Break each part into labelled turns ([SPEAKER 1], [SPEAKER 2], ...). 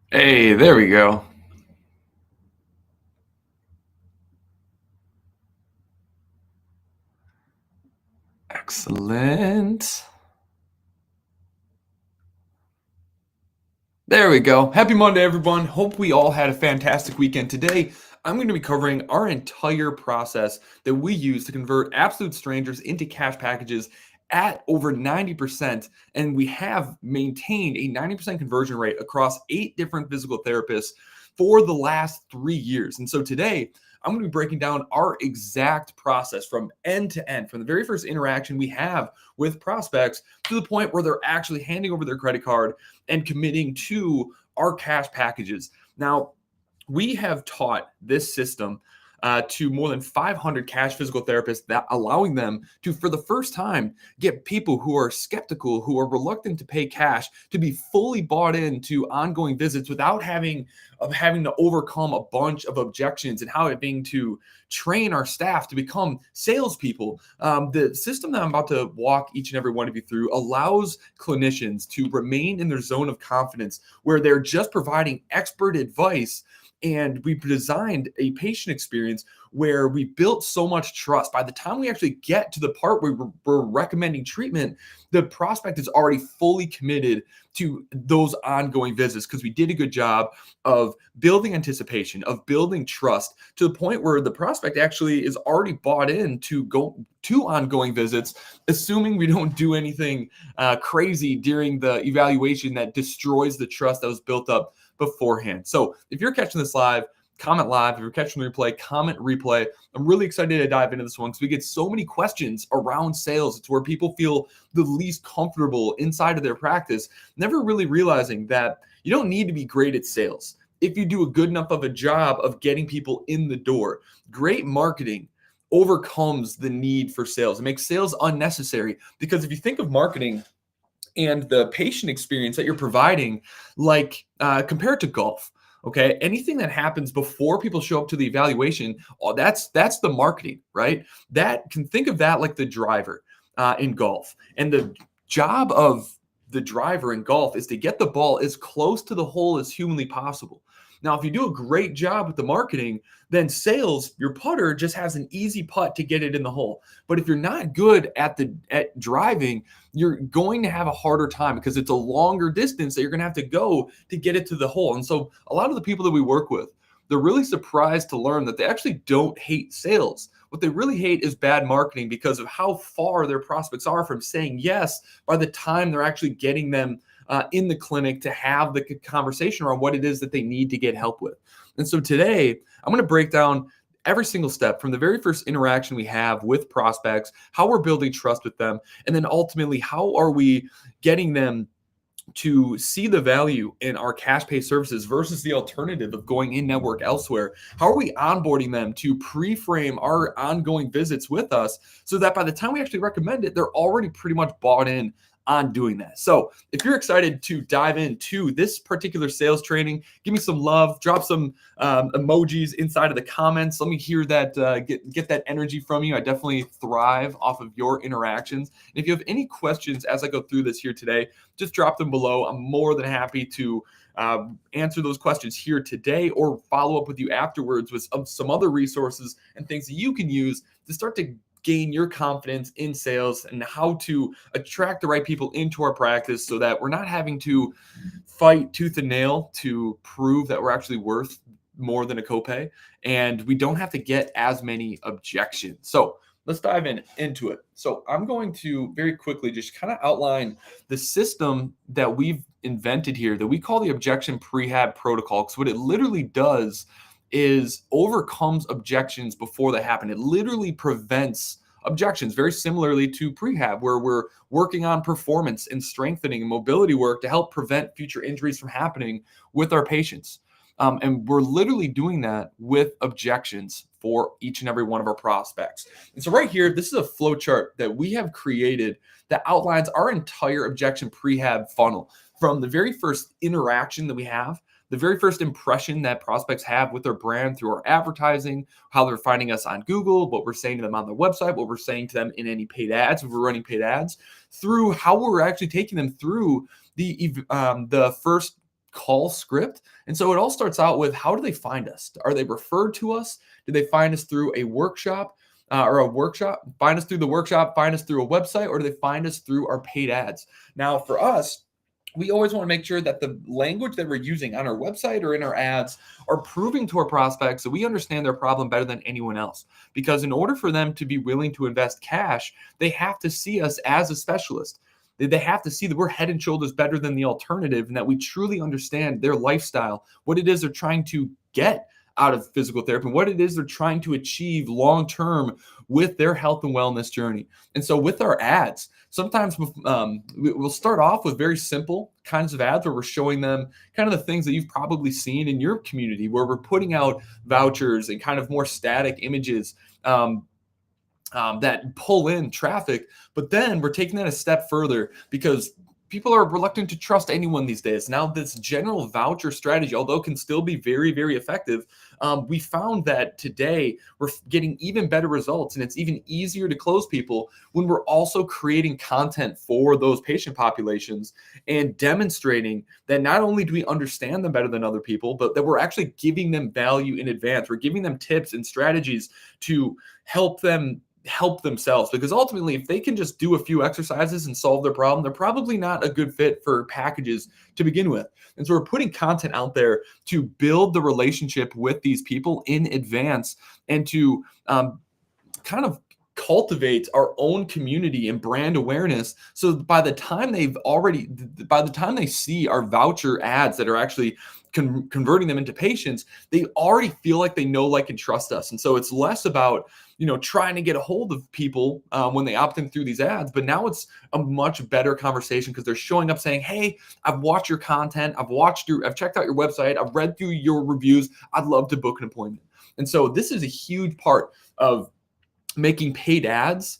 [SPEAKER 1] Hey, there we go. Excellent. There we go. Happy Monday, everyone. Hope we all had a fantastic weekend. Today, I'm going to be covering our entire process that we use to convert absolute strangers into cash packages at over 90%. And we have maintained a 90% conversion rate across 8 different physical therapists for the last 3 years. And so today, I'm going to be breaking down our exact process from end to end, from the very first interaction we have with prospects to the point where they're actually handing over their credit card and committing to our cash packages. Now, we have taught this system to more than 500 cash physical therapists, that allowing them to, for the first time, get people who are skeptical, who are reluctant to pay cash, to be fully bought into ongoing visits without having to overcome a bunch of objections, and how it being to train our staff to become salespeople. The system that I'm about to walk each and every one of you through allows clinicians to remain in their zone of confidence, where they're just providing expert advice. And we've designed a patient experience where we built so much trust. By the time we actually get to the part where we're recommending treatment, the prospect is already fully committed to those ongoing visits, because we did a good job of building anticipation, of building trust, to the point where the prospect actually is already bought in to go to ongoing visits, assuming we don't do anything crazy during the evaluation that destroys the trust that was built up beforehand. So if you're catching this live, comment live. If you're catching the replay, comment replay. I'm really excited to dive into this one because we get so many questions around sales. It's where people feel the least comfortable inside of their practice, never really realizing that you don't need to be great at sales. If you do a good enough of a job of getting people in the door, great marketing overcomes the need for sales. It makes sales unnecessary, because if you think of marketing and the patient experience that you're providing, like compared to golf. Okay, anything that happens before people show up to the evaluation, oh, that's the marketing, right? That can think of that like the driver in golf, and the job of the driver in golf is to get the ball as close to the hole as humanly possible. Now, if you do a great job with the marketing, then sales, your putter just has an easy putt to get it in the hole. But if you're not good at driving, you're going to have a harder time, because it's a longer distance that you're going to have to go to get it to the hole. And so a lot of the people that we work with, they're really surprised to learn that they actually don't hate sales. What they really hate is bad marketing, because of how far their prospects are from saying yes by the time they're actually getting them in the clinic to have the conversation around what it is that they need to get help with. And so today, I'm going to break down every single step from the very first interaction we have with prospects, how we're building trust with them, and then ultimately, how are we getting them to see the value in our cash pay services versus the alternative of going in network elsewhere. How are we onboarding them to pre-frame our ongoing visits with us, so that by the time we actually recommend it, they're already pretty much bought in on doing that. So if you're excited to dive into this particular sales training, give me some love, drop some emojis inside of the comments. Let me hear that, get that energy from you. I definitely thrive off of your interactions. And if you have any questions as I go through this here today, just drop them below. I'm more than happy to answer those questions here today, or follow up with you afterwards with some other resources and things that you can use to start to gain your confidence in sales, and how to attract the right people into our practice, so that we're not having to fight tooth and nail to prove that we're actually worth more than a copay, and we don't have to get as many objections. So let's dive into it. So I'm going to very quickly just kind of outline the system that we've invented here, that we call the objection prehab protocol. Because what it literally does is overcomes objections before they happen. It literally prevents objections, very similarly to prehab, where we're working on performance and strengthening and mobility work to help prevent future injuries from happening with our patients. And we're literally doing that with objections for each and every one of our prospects. And so right here, this is a flow chart that we have created that outlines our entire objection prehab funnel, from the very first interaction that we have, the very first impression that prospects have with their brand through our advertising, how they're finding us on Google, what we're saying to them on their website, what we're saying to them in any paid ads, if we're running paid ads, through how we're actually taking them through the first call script. And so it all starts out with, how do they find us? Are they referred to us? Do they find us through a workshop? Find us through the workshop, find us through a website, or do they find us through our paid ads? Now, for us, we always want to make sure that the language that we're using on our website or in our ads are proving to our prospects that we understand their problem better than anyone else. Because in order for them to be willing to invest cash, they have to see us as a specialist. They have to see that we're head and shoulders better than the alternative, and that we truly understand their lifestyle, what it is they're trying to get out of physical therapy, and what it is they're trying to achieve long term with their health and wellness journey. And so with our ads, sometimes we'll start off with very simple kinds of ads where we're showing them kind of the things that you've probably seen in your community, where we're putting out vouchers and kind of more static images that pull in traffic. But then we're taking that a step further, because people are reluctant to trust anyone these days. Now, this general voucher strategy, although can still be very, very effective, we found that today we're getting even better results, and it's even easier to close people when we're also creating content for those patient populations and demonstrating that not only do we understand them better than other people, but that we're actually giving them value in advance. We're giving them tips and strategies to help them help themselves, because ultimately, if they can just do a few exercises and solve their problem, they're probably not a good fit for packages to begin with. And so we're putting content out there to build the relationship with these people in advance, and to kind of cultivate our own community and brand awareness, so by the time they see our voucher ads that are actually converting them into patients, they already feel like they know, like, and trust us. And so it's less about trying to get a hold of people when they opt in through these ads, but now it's a much better conversation, because they're showing up saying, hey, I've watched your content, I've checked out your website, I've read through your reviews, I'd love to book an appointment. And so this is a huge part of making paid ads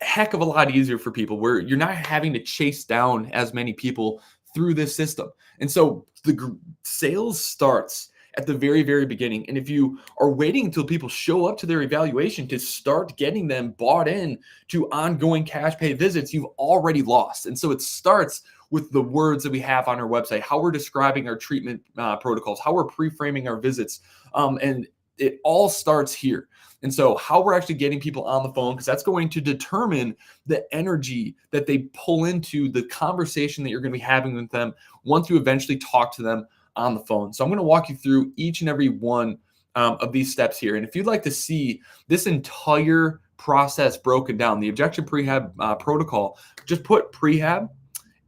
[SPEAKER 1] a heck of a lot easier for people, where you're not having to chase down as many people through this system. And so the sales starts at the very, very beginning. And if you are waiting until people show up to their evaluation to start getting them bought in to ongoing cash pay visits, you've already lost. And so it starts with the words that we have on our website, how we're describing our treatment protocols, how we're pre-framing our visits. And it all starts here. And so how we're actually getting people on the phone, because that's going to determine the energy that they pull into the conversation that you're going to be having with them once you eventually talk to them on the phone. So I'm going to walk you through each and every one of these steps here. And if you'd like to see this entire process broken down, the objection prehab protocol, just put prehab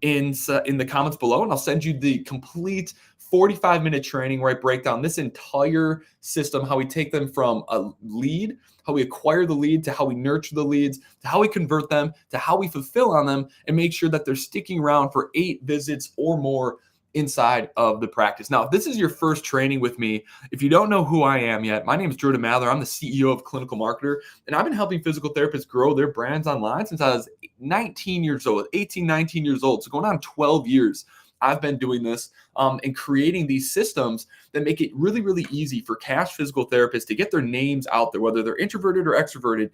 [SPEAKER 1] in the comments below, and I'll send you the complete 45-minute training where I break down this entire system, how we take them from a lead, how we acquire the lead, to how we nurture the leads, to how we convert them, to how we fulfill on them, and make sure that they're sticking around for 8 visits or more inside of the practice. Now, if this is your first training with me, if you don't know who I am yet, my name is Jordan Mather. I'm the CEO of Clinical Marketer, and I've been helping physical therapists grow their brands online since I was 19 years old, 18, 19 years old. So going on 12 years. I've been doing this and creating these systems that make it really, really easy for cash physical therapists to get their names out there, whether they're introverted or extroverted,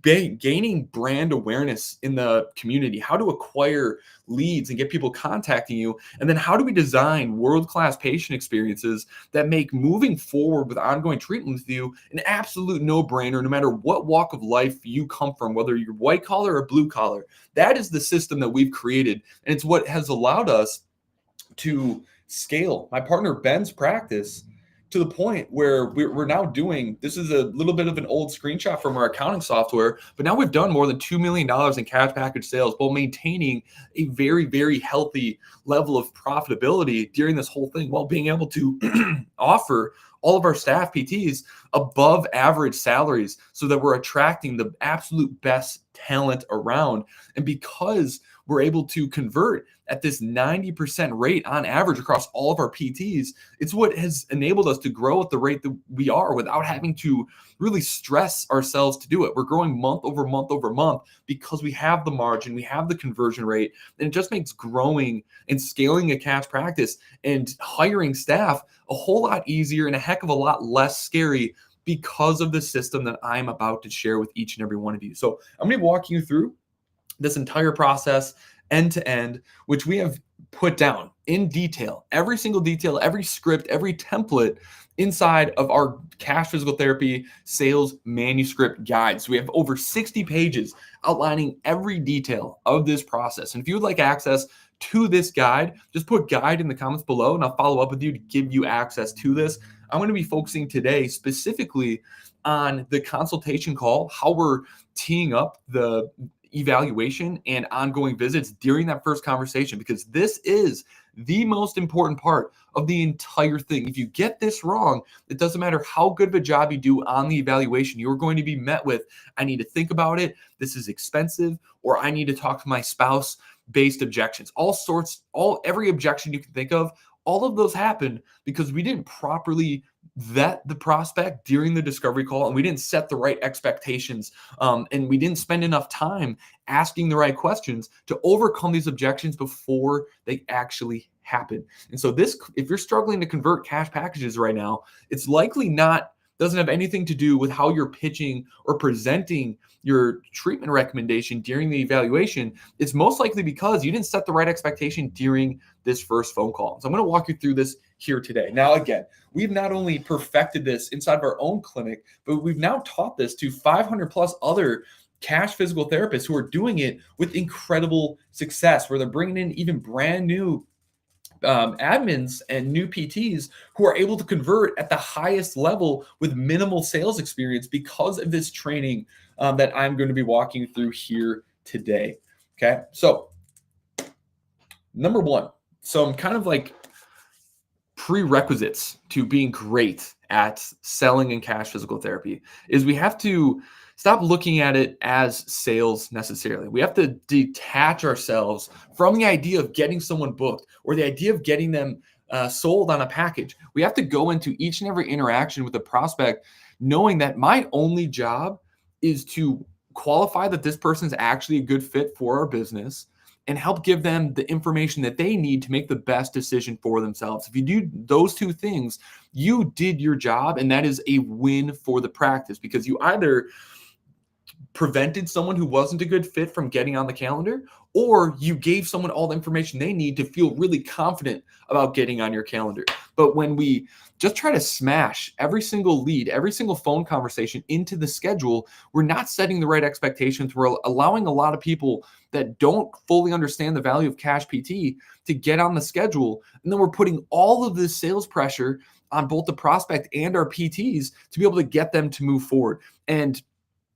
[SPEAKER 1] gaining brand awareness in the community, how to acquire leads and get people contacting you, and then how do we design world-class patient experiences that make moving forward with ongoing treatment with you an absolute no-brainer, no matter what walk of life you come from, whether you're white collar or blue collar. That is the system that we've created, and it's what has allowed us to scale my partner Ben's practice to the point where we're now doing, this is a little bit of an old screenshot from our accounting software, but now we've done more than $2 million in cash package sales while maintaining a very, very healthy level of profitability during this whole thing, while being able to offer all of our staff PTs above average salaries, so that we're attracting the absolute best talent around. And because we're able to convert at this 90% rate on average across all of our PTs, it's what has enabled us to grow at the rate that we are without having to really stress ourselves to do it. We're growing month over month over month because we have the margin, we have the conversion rate, and it just makes growing and scaling a cash practice and hiring staff a whole lot easier and a heck of a lot less scary because of the system that I'm about to share with each and every one of you. So I'm going to be walking you through this entire process end to end, which we have put down in detail, every single detail, every script, every template inside of our cash physical therapy sales manuscript guide. So we have over 60 pages outlining every detail of this process. And if you would like access to this guide, just put guide in the comments below and I'll follow up with you to give you access to this. I'm going to be focusing today specifically on the consultation call, how we're teeing up the evaluation and ongoing visits during that first conversation, because this is the most important part of the entire thing. If you get this wrong, it doesn't matter how good of a job you do on the evaluation, you're going to be met with, I need to think about it, this is expensive, or I need to talk to my spouse based objections. Every objection you can think of, all of those happen because we didn't properly vet the prospect during the discovery call, and we didn't set the right expectations, and we didn't spend enough time asking the right questions to overcome these objections before they actually happen. And so if you're struggling to convert cash packages right now, it's likely doesn't have anything to do with how you're pitching or presenting your treatment recommendation during the evaluation. It's most likely because you didn't set the right expectation during this first phone call. So I'm going to walk you through this here today. Now, again, we've not only perfected this inside of our own clinic, but we've now taught this to 500 plus other cash physical therapists who are doing it with incredible success, where they're bringing in even brand new admins and new PTs who are able to convert at the highest level with minimal sales experience because of this training that I'm going to be walking you through here today. Okay, so number one, some kind of like prerequisites to being great at selling in cash physical therapy is we have to stop looking at it as sales necessarily. We have to detach ourselves from the idea of getting someone booked or the idea of getting them sold on a package. We have to go into each and every interaction with a prospect knowing that my only job is to qualify that this person's actually a good fit for our business and help give them the information that they need to make the best decision for themselves. If you do those two things, you did your job, and that is a win for the practice, because you either prevented someone who wasn't a good fit from getting on the calendar, or you gave someone all the information they need to feel really confident about getting on your calendar. But when we just try to smash every single lead, every single phone conversation into the schedule, we're not setting the right expectations. We're allowing a lot of people that don't fully understand the value of cash PT to get on the schedule. And then we're putting all of this sales pressure on both the prospect and our PTs to be able to get them to move forward. And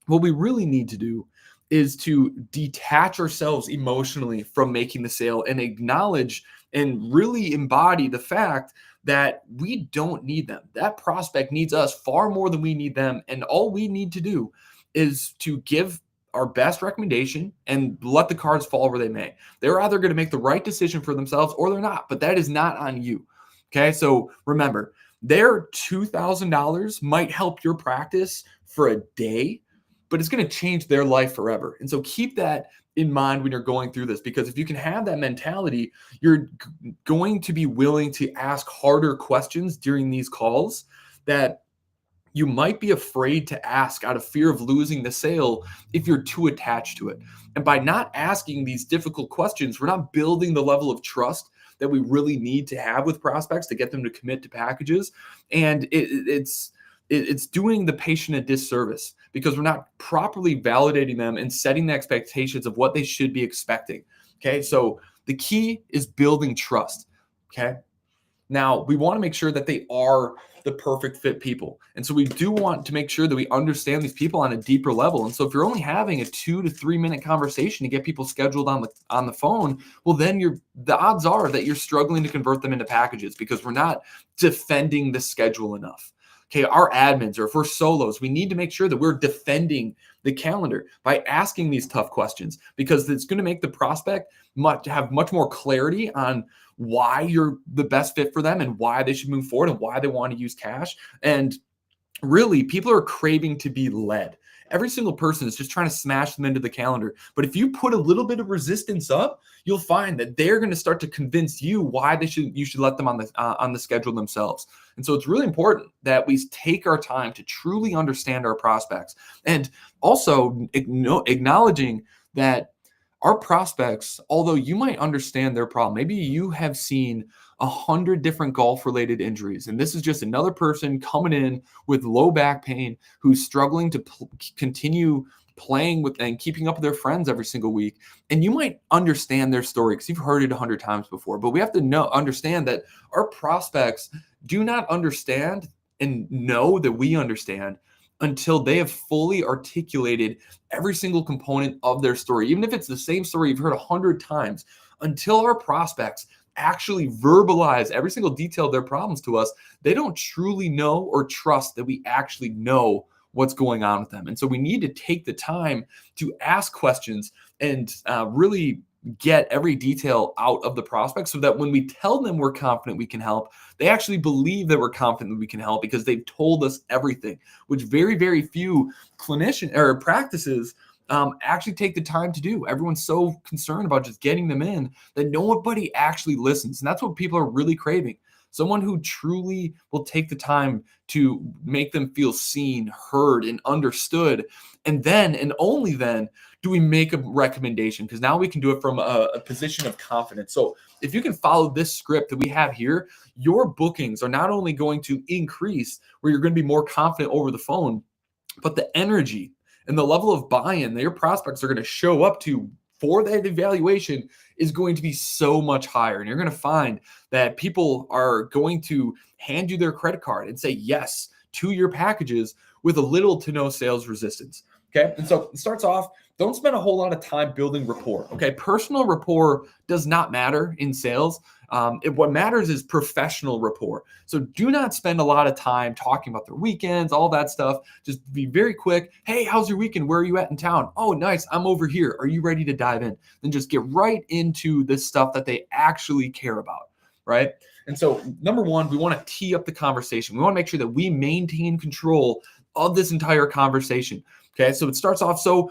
[SPEAKER 1] what we really need to do is to detach ourselves emotionally from making the sale and acknowledge and really embody the fact that we don't need them. That prospect needs us far more than we need them. And all we need to do is to give our best recommendation and let the cards fall where they may. They're either going to make the right decision for themselves or they're not, but that is not on you. Okay, so remember, their $2,000 might help your practice for a day, but it's going to change their life forever. And so keep that in mind when you're going through this, because if you can have that mentality, you're going to be willing to ask harder questions during these calls that you might be afraid to ask out of fear of losing the sale if you're too attached to it. And by not asking these difficult questions, we're not building the level of trust that we really need to have with prospects to get them to commit to packages. And it's doing the patient a disservice because we're not properly validating them and setting the expectations of what they should be expecting. Okay, so the key is building trust. Okay, now we want to make sure that they are the perfect fit people. And so we do want to make sure that we understand these people on a deeper level. And so if you're only having a 2 to 3 minute conversation to get people scheduled on the phone, well, then the odds are that you're struggling to convert them into packages because we're not defending the schedule enough. Okay, our admins, or if we're solos, we need to make sure that we're defending the calendar by asking these tough questions, because it's going to make the prospect have much more clarity on why you're the best fit for them and why they should move forward and why they want to use cash. And really, people are craving to be led. Every single person is just trying to smash them into the calendar. But if you put a little bit of resistance up, you'll find that they're going to start to convince you why you should let them on the schedule themselves. And so it's really important that we take our time to truly understand our prospects, and also acknowledging that our prospects, although you might understand their problem, maybe you have seen 100 different golf related injuries, and this is just another person coming in with low back pain who's struggling to continue playing with and keeping up with their friends every single week. And you might understand their story because you've heard it 100 times before, but we have to understand that our prospects do not understand and know that we understand until they have fully articulated every single component of their story, even if it's the same story you've heard 100 times. Until our prospects actually verbalize every single detail of their problems to us, they don't truly know or trust that we actually know what's going on with them. And so we need to take the time to ask questions and really get every detail out of the prospect so that when we tell them we're confident we can help, they actually believe that we're confident that we can help because they've told us everything, which very, very few clinician or practices actually take the time to do. Everyone's so concerned about just getting them in that nobody actually listens. And that's what people are really craving. Someone who truly will take the time to make them feel seen, heard, and understood. And then, and only then, do we make a recommendation? Because now we can do it from a position of confidence. So if you can follow this script that we have here, your bookings are not only going to increase, where you're going to be more confident over the phone, but the energy and the level of buy-in that your prospects are going to show up to for that evaluation is going to be so much higher. And you're going to find that people are going to hand you their credit card and say yes to your packages with a little to no sales resistance. Okay. And so it starts off, don't spend a whole lot of time building rapport. Okay. Personal rapport does not matter in sales. What matters is professional rapport. So do not spend a lot of time talking about their weekends, all that stuff. Just be very quick. Hey, how's your weekend? Where are you at in town? Oh, nice. I'm over here. Are you ready to dive in? Then just get right into the stuff that they actually care about, right? And so number one, we want to tee up the conversation. We want to make sure that we maintain control of this entire conversation. Okay, so it starts off so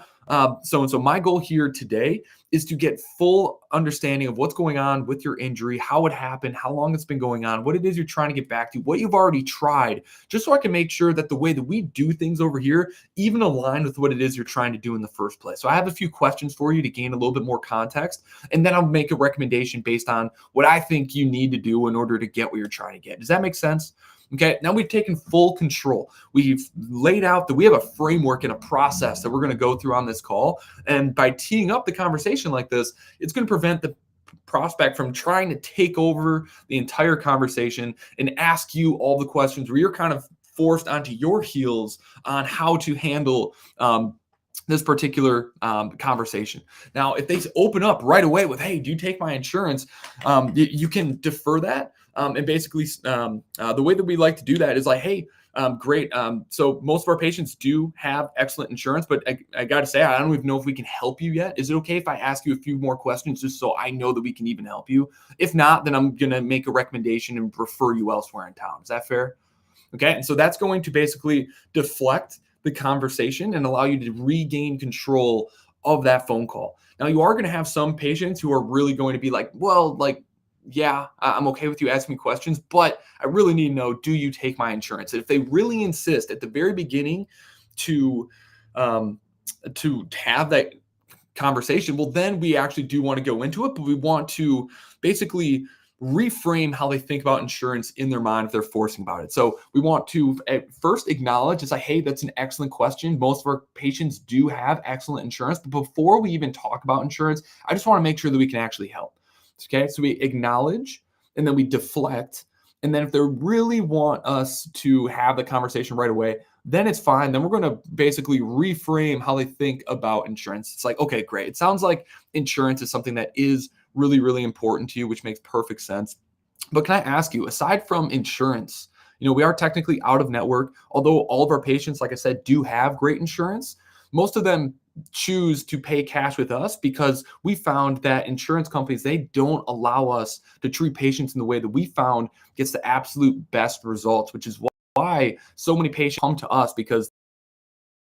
[SPEAKER 1] my goal here today is to get full understanding of what's going on with your injury, how it happened, how long it's been going on, what it is you're trying to get back to, what you've already tried, just so I can make sure that the way that we do things over here even align with what it is you're trying to do in the first place. So I have a few questions for you to gain a little bit more context, and then I'll make a recommendation based on what I think you need to do in order to get what you're trying to get. Does that make sense? Okay, now we've taken full control. We've laid out that we have a framework and a process that we're going to go through on this call. And by teeing up the conversation like this, it's going to prevent the prospect from trying to take over the entire conversation and ask you all the questions where you're kind of forced onto your heels on how to handle this particular conversation. Now, if they open up right away with, hey, do you take my insurance? You can defer that. And basically, the way that we like to do that is like, hey, great. So most of our patients do have excellent insurance, but I got to say, I don't even know if we can help you yet. Is it okay if I ask you a few more questions just so I know that we can even help you? If not, then I'm going to make a recommendation and refer you elsewhere in town. Is that fair? Okay. And so that's going to basically deflect the conversation and allow you to regain control of that phone call. Now, you are going to have some patients who are really going to be like, well, like, yeah, I'm okay with you asking me questions, but I really need to know, do you take my insurance? And if they really insist at the very beginning to have that conversation, well, then we actually do want to go into it, but we want to basically reframe how they think about insurance in their mind if they're forcing about it. So we want to at first acknowledge, it's like, hey, that's an excellent question. Most of our patients do have excellent insurance, but before we even talk about insurance, I just want to make sure that we can actually help. Okay, so we acknowledge and then we deflect. And then if they really want us to have the conversation right away, then it's fine. Then we're going to basically reframe how they think about insurance. It's like, okay, great. It sounds like insurance is something that is really, really important to you, which makes perfect sense. But can I ask you, aside from insurance, we are technically out of network, although all of our patients, like I said, do have great insurance. Most of them choose to pay cash with us because we found that insurance companies, they don't allow us to treat patients in the way that we found gets the absolute best results, which is why so many patients come to us, because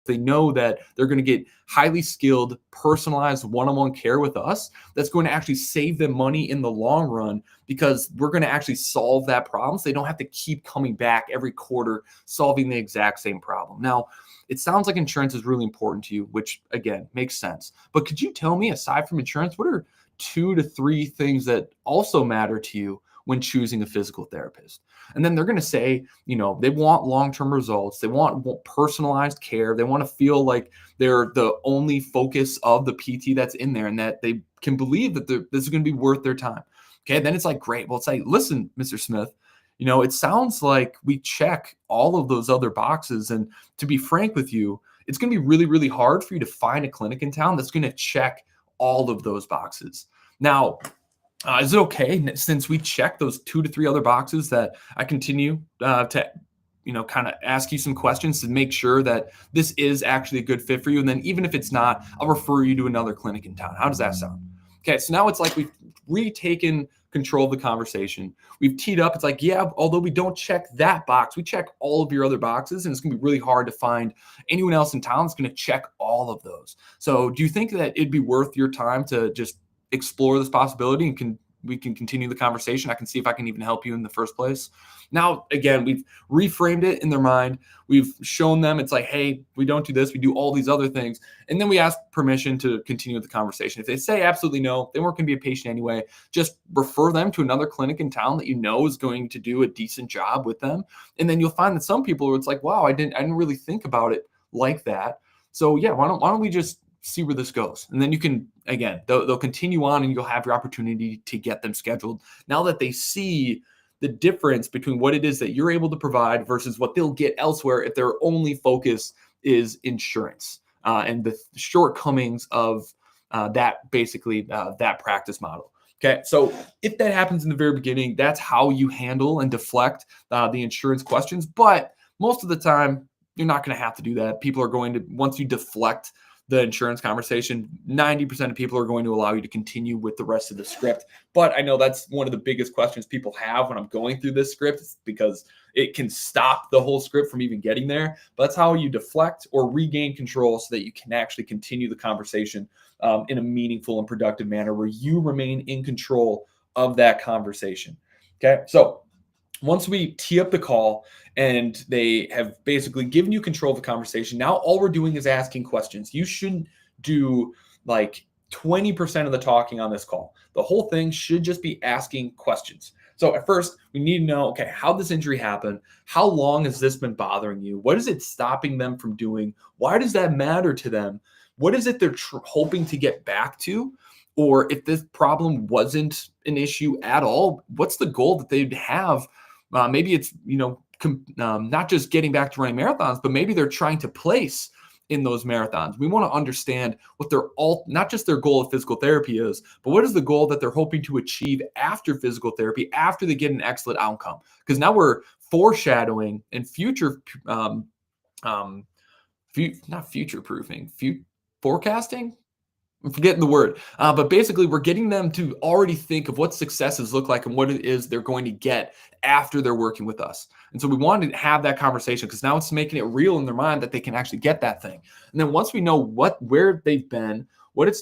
[SPEAKER 1] they know that they're going to get highly skilled, personalized one-on-one care with us that's going to actually save them money in the long run, because we're going to actually solve that problem so they don't have to keep coming back every quarter solving the exact same problem. Now, It sounds like insurance is really important to you, which again makes sense. But could you tell me, aside from insurance, what are 2 to 3 things that also matter to you when choosing a physical therapist? And then they're going to say, they want long-term results. They want personalized care. They want to feel like they're the only focus of the PT that's in there and that they can believe that this is going to be worth their time. Okay. Then it's like, great. Well, it's like, listen, Mr. Smith, it sounds like we check all of those other boxes. And to be frank with you, it's going to be really, really hard for you to find a clinic in town that's going to check all of those boxes. Now, is it okay since we check those 2 to 3 other boxes that I continue to, kind of ask you some questions to make sure that this is actually a good fit for you? And then even if it's not, I'll refer you to another clinic in town. How does that sound? Okay, so now it's like we've retaken control of the conversation. We've teed up. It's like, yeah, although we don't check that box, we check all of your other boxes, and it's going to be really hard to find anyone else in town that's going to check all of those. So do you think that it'd be worth your time to just explore this possibility and we can continue the conversation? I can see if I can even help you in the first place. Now, again, we've reframed it in their mind. We've shown them it's like, hey, we don't do this. We do all these other things. And then we ask permission to continue the conversation. If they say absolutely no, they weren't going to be a patient anyway. Just refer them to another clinic in town that is going to do a decent job with them. And then you'll find that some people, it's like, wow, I didn't really think about it like that. So yeah, why don't we just see where this goes? And then you can, again, they'll continue on and you'll have your opportunity to get them scheduled. Now that they see the difference between what it is that you're able to provide versus what they'll get elsewhere if their only focus is insurance and the shortcomings of that practice model. Okay, so if that happens in the very beginning, that's how you handle and deflect the insurance questions. But most of the time, you're not going to have to do that. People are going to, once you deflect the insurance conversation, 90% of people are going to allow you to continue with the rest of the script. But I know that's one of the biggest questions people have when I'm going through this script, because it can stop the whole script from even getting there. But that's how you deflect or regain control so that you can actually continue the conversation in a meaningful and productive manner where you remain in control of that conversation. Okay, so once we tee up the call and they have basically given you control of the conversation, now all we're doing is asking questions. You shouldn't do like 20% of the talking on this call. The whole thing should just be asking questions. So at first, we need to know, okay, how this injury happened? How long has this been bothering you? What is it stopping them from doing? Why does that matter to them? What is it they're hoping to get back to? Or if this problem wasn't an issue at all, what's the goal that they'd have? Maybe it's, not just getting back to running marathons, but maybe they're trying to place in those marathons. We want to understand what not just their goal of physical therapy is, but what is the goal that they're hoping to achieve after physical therapy, after they get an excellent outcome. Because now we're foreshadowing and not future proofing, forecasting. I'm forgetting the word, but basically we're getting them to already think of what successes look like and what it is they're going to get after they're working with us. And so we wanted to have that conversation because now it's making it real in their mind that they can actually get that thing. And then once we know where they've been,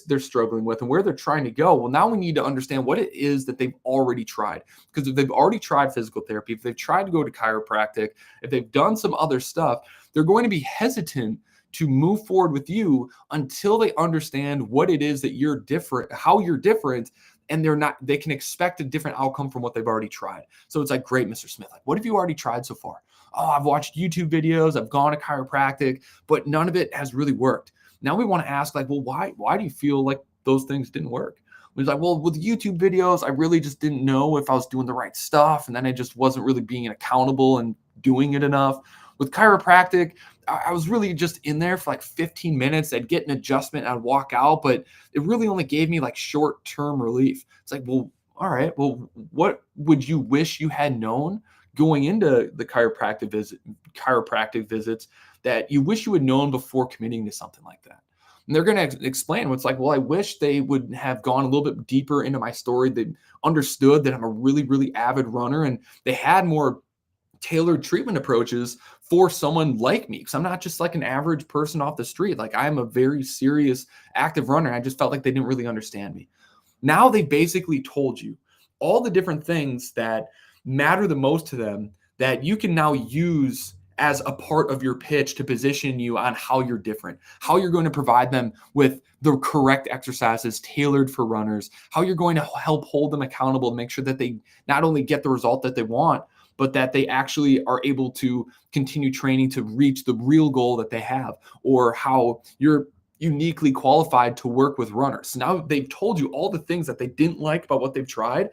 [SPEAKER 1] they're struggling with and where they're trying to go, well, now we need to understand what it is that they've already tried. Because if they've already tried physical therapy, if they've tried to go to chiropractic, if they've done some other stuff, they're going to be hesitant to move forward with you until they understand what it is that you're different, how you're different, and they can expect a different outcome from what they've already tried. So it's like, great, Mr. Smith, like, what have you already tried so far? Oh, I've watched YouTube videos, I've gone to chiropractic, but none of it has really worked. Now we want to ask, like, well, why do you feel like those things didn't work? He's like, well, with YouTube videos, I really just didn't know if I was doing the right stuff, and then I just wasn't really being accountable and doing it enough. With chiropractic, I was really just in there for like 15 minutes. I'd get an adjustment, I'd walk out, but it really only gave me like short-term relief. It's like, well, all right, well, what would you wish you had known going into the chiropractic visits that you wish you had known before committing to something like that? And they're going to explain what's like, well, I wish they would have gone a little bit deeper into my story. They understood that I'm a really, really avid runner, and they had more tailored treatment approaches for someone like me, because I'm not just like an average person off the street. Like, I'm a very serious active runner. I just felt like they didn't really understand me. Now they basically told you all the different things that matter the most to them that you can now use as a part of your pitch to position you on how you're different, how you're going to provide them with the correct exercises tailored for runners, how you're going to help hold them accountable to make sure that they not only get the result that they want, but that they actually are able to continue training to reach the real goal that they have, or how you're uniquely qualified to work with runners. So now they've told you all the things that they didn't like about what they've tried.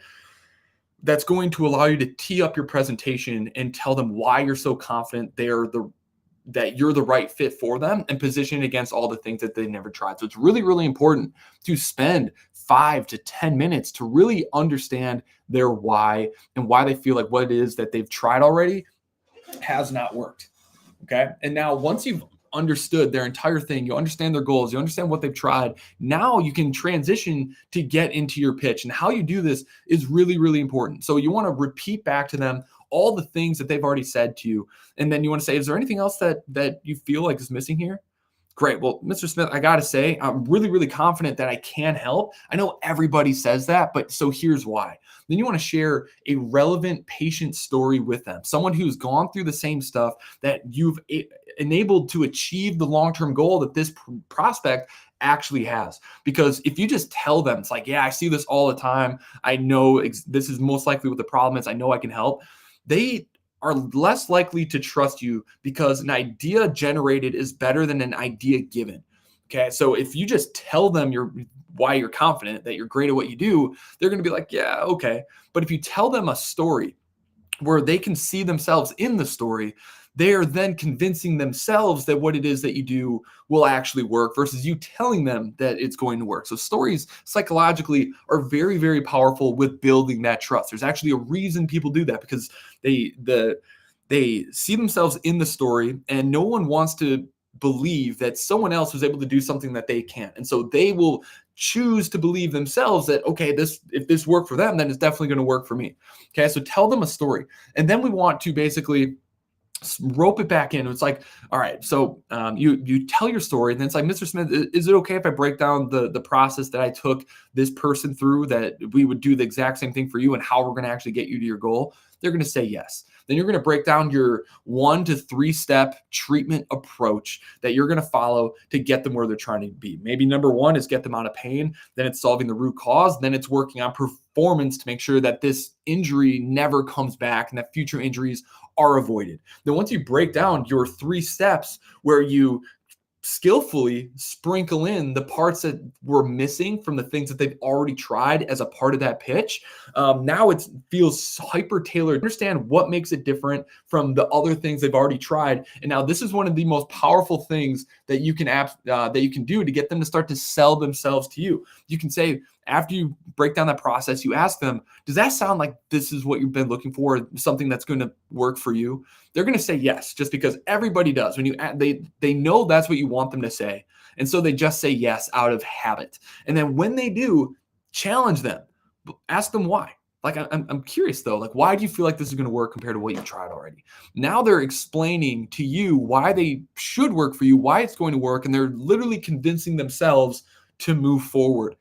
[SPEAKER 1] That's going to allow you to tee up your presentation and tell them why you're so confident that you're the right fit for them, and position it against all the things that they never tried. So it's really, really important to spend 5 to 10 minutes to really understand their why and why they feel like what it is that they've tried already has not worked. Okay. And now once you've understood their entire thing, you understand their goals, you understand what they've tried, now you can transition to get into your pitch. And how you do this is really, really important. So you want to repeat back to them all the things that they've already said to you. And then you want to say, is there anything else that you feel like is missing here? Great. Well, Mr. Smith, I got to say, I'm really, really confident that I can help. I know everybody says that, but so here's why. Then you want to share a relevant patient story with them, someone who's gone through the same stuff that you've enabled to achieve the long-term goal that this prospect actually has. Because if you just tell them, it's like, yeah, I see this all the time, I know this is most likely what the problem is, I know I can help, they are less likely to trust you, because an idea generated is better than an idea given. Okay. So if you just tell them why you're confident that you're great at what you do, they're going to be like, yeah, okay. But if you tell them a story where they can see themselves in the story, they are then convincing themselves that what it is that you do will actually work, versus you telling them that it's going to work. So stories psychologically are very, very powerful with building that trust. There's actually a reason people do that, because they see themselves in the story, and no one wants to believe that someone else was able to do something that they can't. And so they will choose to believe themselves that, okay, if this worked for them, then it's definitely going to work for me. Okay. So tell them a story. And then we want to basically rope it back in. It's like, all right, so you tell your story, and then it's like, Mr. Smith, is it okay if I break down the process that I took this person through, that we would do the exact same thing for you, and how we're going to actually get you to your goal? They're going to say yes. Then you're going to break down your 1 to 3 step treatment approach that you're going to follow to get them where they're trying to be. Maybe number 1 is get them out of pain. Then it's solving the root cause. Then it's working on performance to make sure that this injury never comes back and that future injuries are avoided. Then once you break down your 3 steps where you skillfully sprinkle in the parts that were missing from the things that they've already tried as a part of that pitch, now it feels hyper tailored. Understand what makes it different from the other things they've already tried. And now this is one of the most powerful things that you can do to get them to start to sell themselves to you. You can say, after you break down that process, you ask them, does that sound like this is what you've been looking for, something that's going to work for you? They're going to say yes, just because everybody does. When they know that's what you want them to say. And so they just say yes out of habit. And then when they do, challenge them, ask them why. Like, I'm curious though, like, why do you feel like this is going to work compared to what you tried already? Now they're explaining to you why they should work for you, why it's going to work. And they're literally convincing themselves to move forward.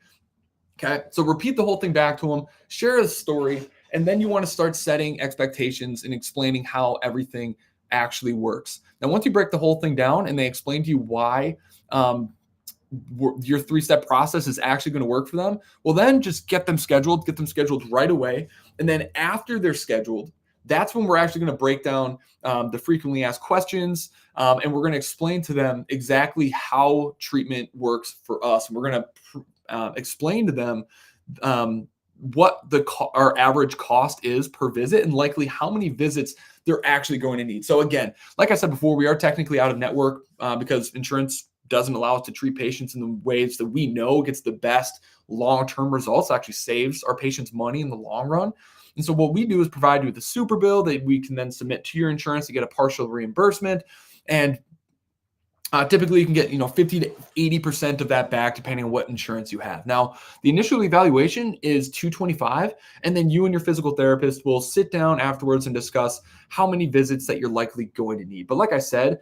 [SPEAKER 1] Okay, so repeat the whole thing back to them, share a story, and then you want to start setting expectations and explaining how everything actually works. Now, once you break the whole thing down and they explain to you why your 3-step process is actually going to work for them, well, then just get them scheduled right away. And then after they're scheduled, that's when we're actually going to break down the frequently asked questions, and we're going to explain to them exactly how treatment works for us. And we're going to explain to them what our average cost is per visit, and likely how many visits they're actually going to need. So again, like I said before, we are technically out of network because insurance doesn't allow us to treat patients in the ways that we know gets the best long-term results, actually saves our patients money in the long run. And so what we do is provide you with a super bill that we can then submit to your insurance to get a partial reimbursement. And typically you can get 50 to 80% of that back depending on what insurance you have. Now, the initial evaluation is $225, and then you and your physical therapist will sit down afterwards and discuss how many visits that you're likely going to need. But like I said,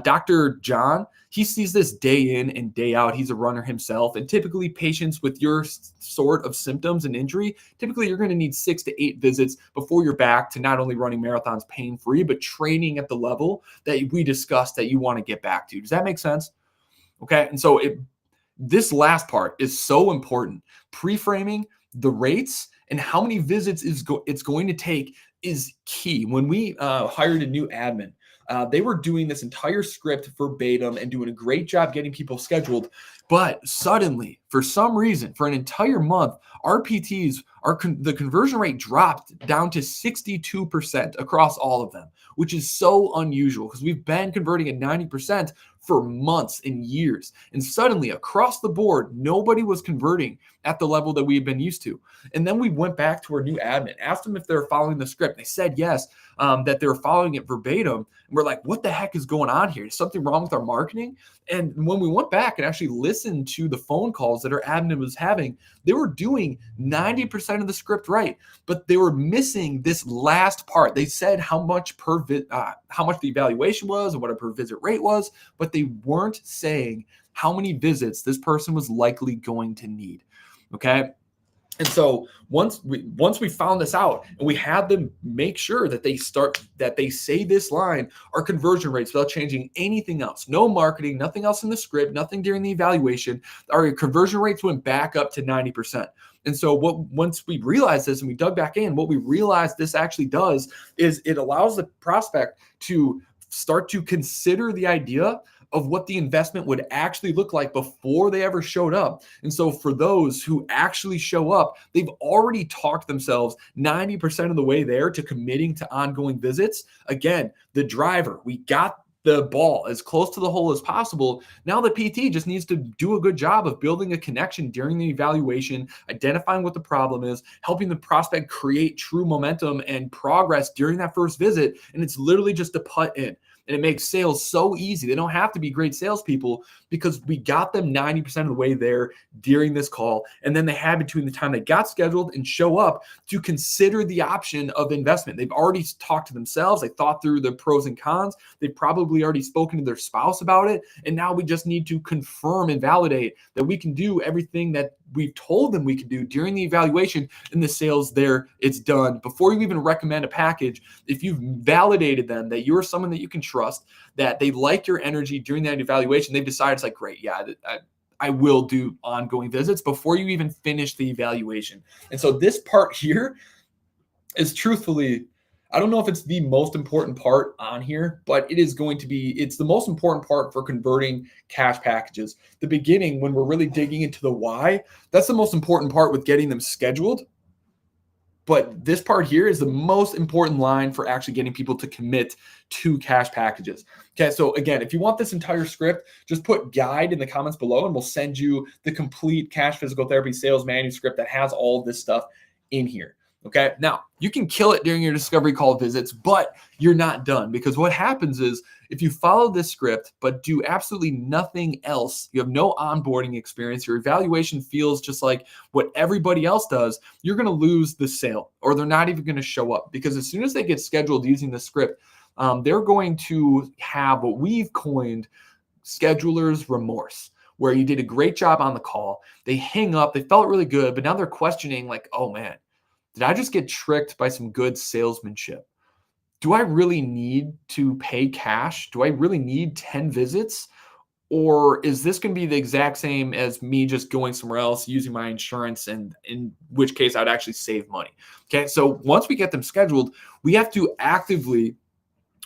[SPEAKER 1] Dr. John, he sees this day in and day out. He's a runner himself. And typically patients with your sort of symptoms and injury, typically you're going to need 6 to 8 visits before you're back to not only running marathons pain-free, but training at the level that we discussed that you want to get back to. Does that make sense? Okay. And so this last part is so important. Pre-framing the rates and how many visits it's going to take is key. When we hired a new admin, they were doing this entire script verbatim and doing a great job getting people scheduled. But suddenly, for some reason, for an entire month, our PTs, the conversion rate dropped down to 62% across all of them, which is so unusual because we've been converting at 90% for months and years. And suddenly, across the board, nobody was converting at the level that we had been used to. And then we went back to our new admin, asked them if they were following the script. They said yes, that they were following it verbatim. And we're like, what the heck is going on here? Is something wrong with our marketing? And when we went back and actually listened to the phone calls that our admin was having, they were doing 90% of the script right, but they were missing this last part. They said how much how much the evaluation was and what a per visit rate was, but they weren't saying how many visits this person was likely going to need. Okay. And so once we found this out and we had them make sure that they say this line, our conversion rates without changing anything else, no marketing, nothing else in the script, nothing during the evaluation, our conversion rates went back up to 90%. And so once we realized this and we dug back in, what we realized this actually does is it allows the prospect to start to consider the idea of what the investment would actually look like before they ever showed up. And so for those who actually show up, they've already talked themselves 90% of the way there to committing to ongoing visits. Again, the driver, we got the ball as close to the hole as possible. Now the PT just needs to do a good job of building a connection during the evaluation, identifying what the problem is, helping the prospect create true momentum and progress during that first visit. And it's literally just a putt in. And it makes sales so easy. They don't have to be great salespeople because we got them 90% of the way there during this call. And then they had between the time they got scheduled and show up to consider the option of investment. They've already talked to themselves. They thought through the pros and cons. They've probably already spoken to their spouse about it. And now we just need to confirm and validate that we can do everything that we've told them we can do during the evaluation, and the sales there, it's done. Before you even recommend a package, if you've validated them that you're someone that you can trust, that they like your energy during that evaluation, they've decided it's like, great, yeah, I will do ongoing visits before you even finish the evaluation. And so this part here is truthfully, I don't know if it's the most important part on here, but it's the most important part for converting cash packages. The beginning, when we're really digging into the why, that's the most important part with getting them scheduled. But this part here is the most important line for actually getting people to commit to cash packages. Okay, so again, if you want this entire script, just put guide in the comments below and we'll send you the complete cash physical therapy sales manuscript that has all of this stuff in here. Okay, now you can kill it during your discovery call visits, but you're not done, because what happens is if you follow this script but do absolutely nothing else, you have no onboarding experience, your evaluation feels just like what everybody else does, you're going to lose the sale, or they're not even going to show up, because as soon as they get scheduled using the script, they're going to have what we've coined scheduler's remorse, where you did a great job on the call, they hang up, they felt really good, but now they're questioning like, oh man, did I just get tricked by some good salesmanship? Do I really need to pay cash? Do I really need 10 visits? Or is this going to be the exact same as me just going somewhere else using my insurance, and in which case I'd actually save money? Okay, so once we get them scheduled, we have to actively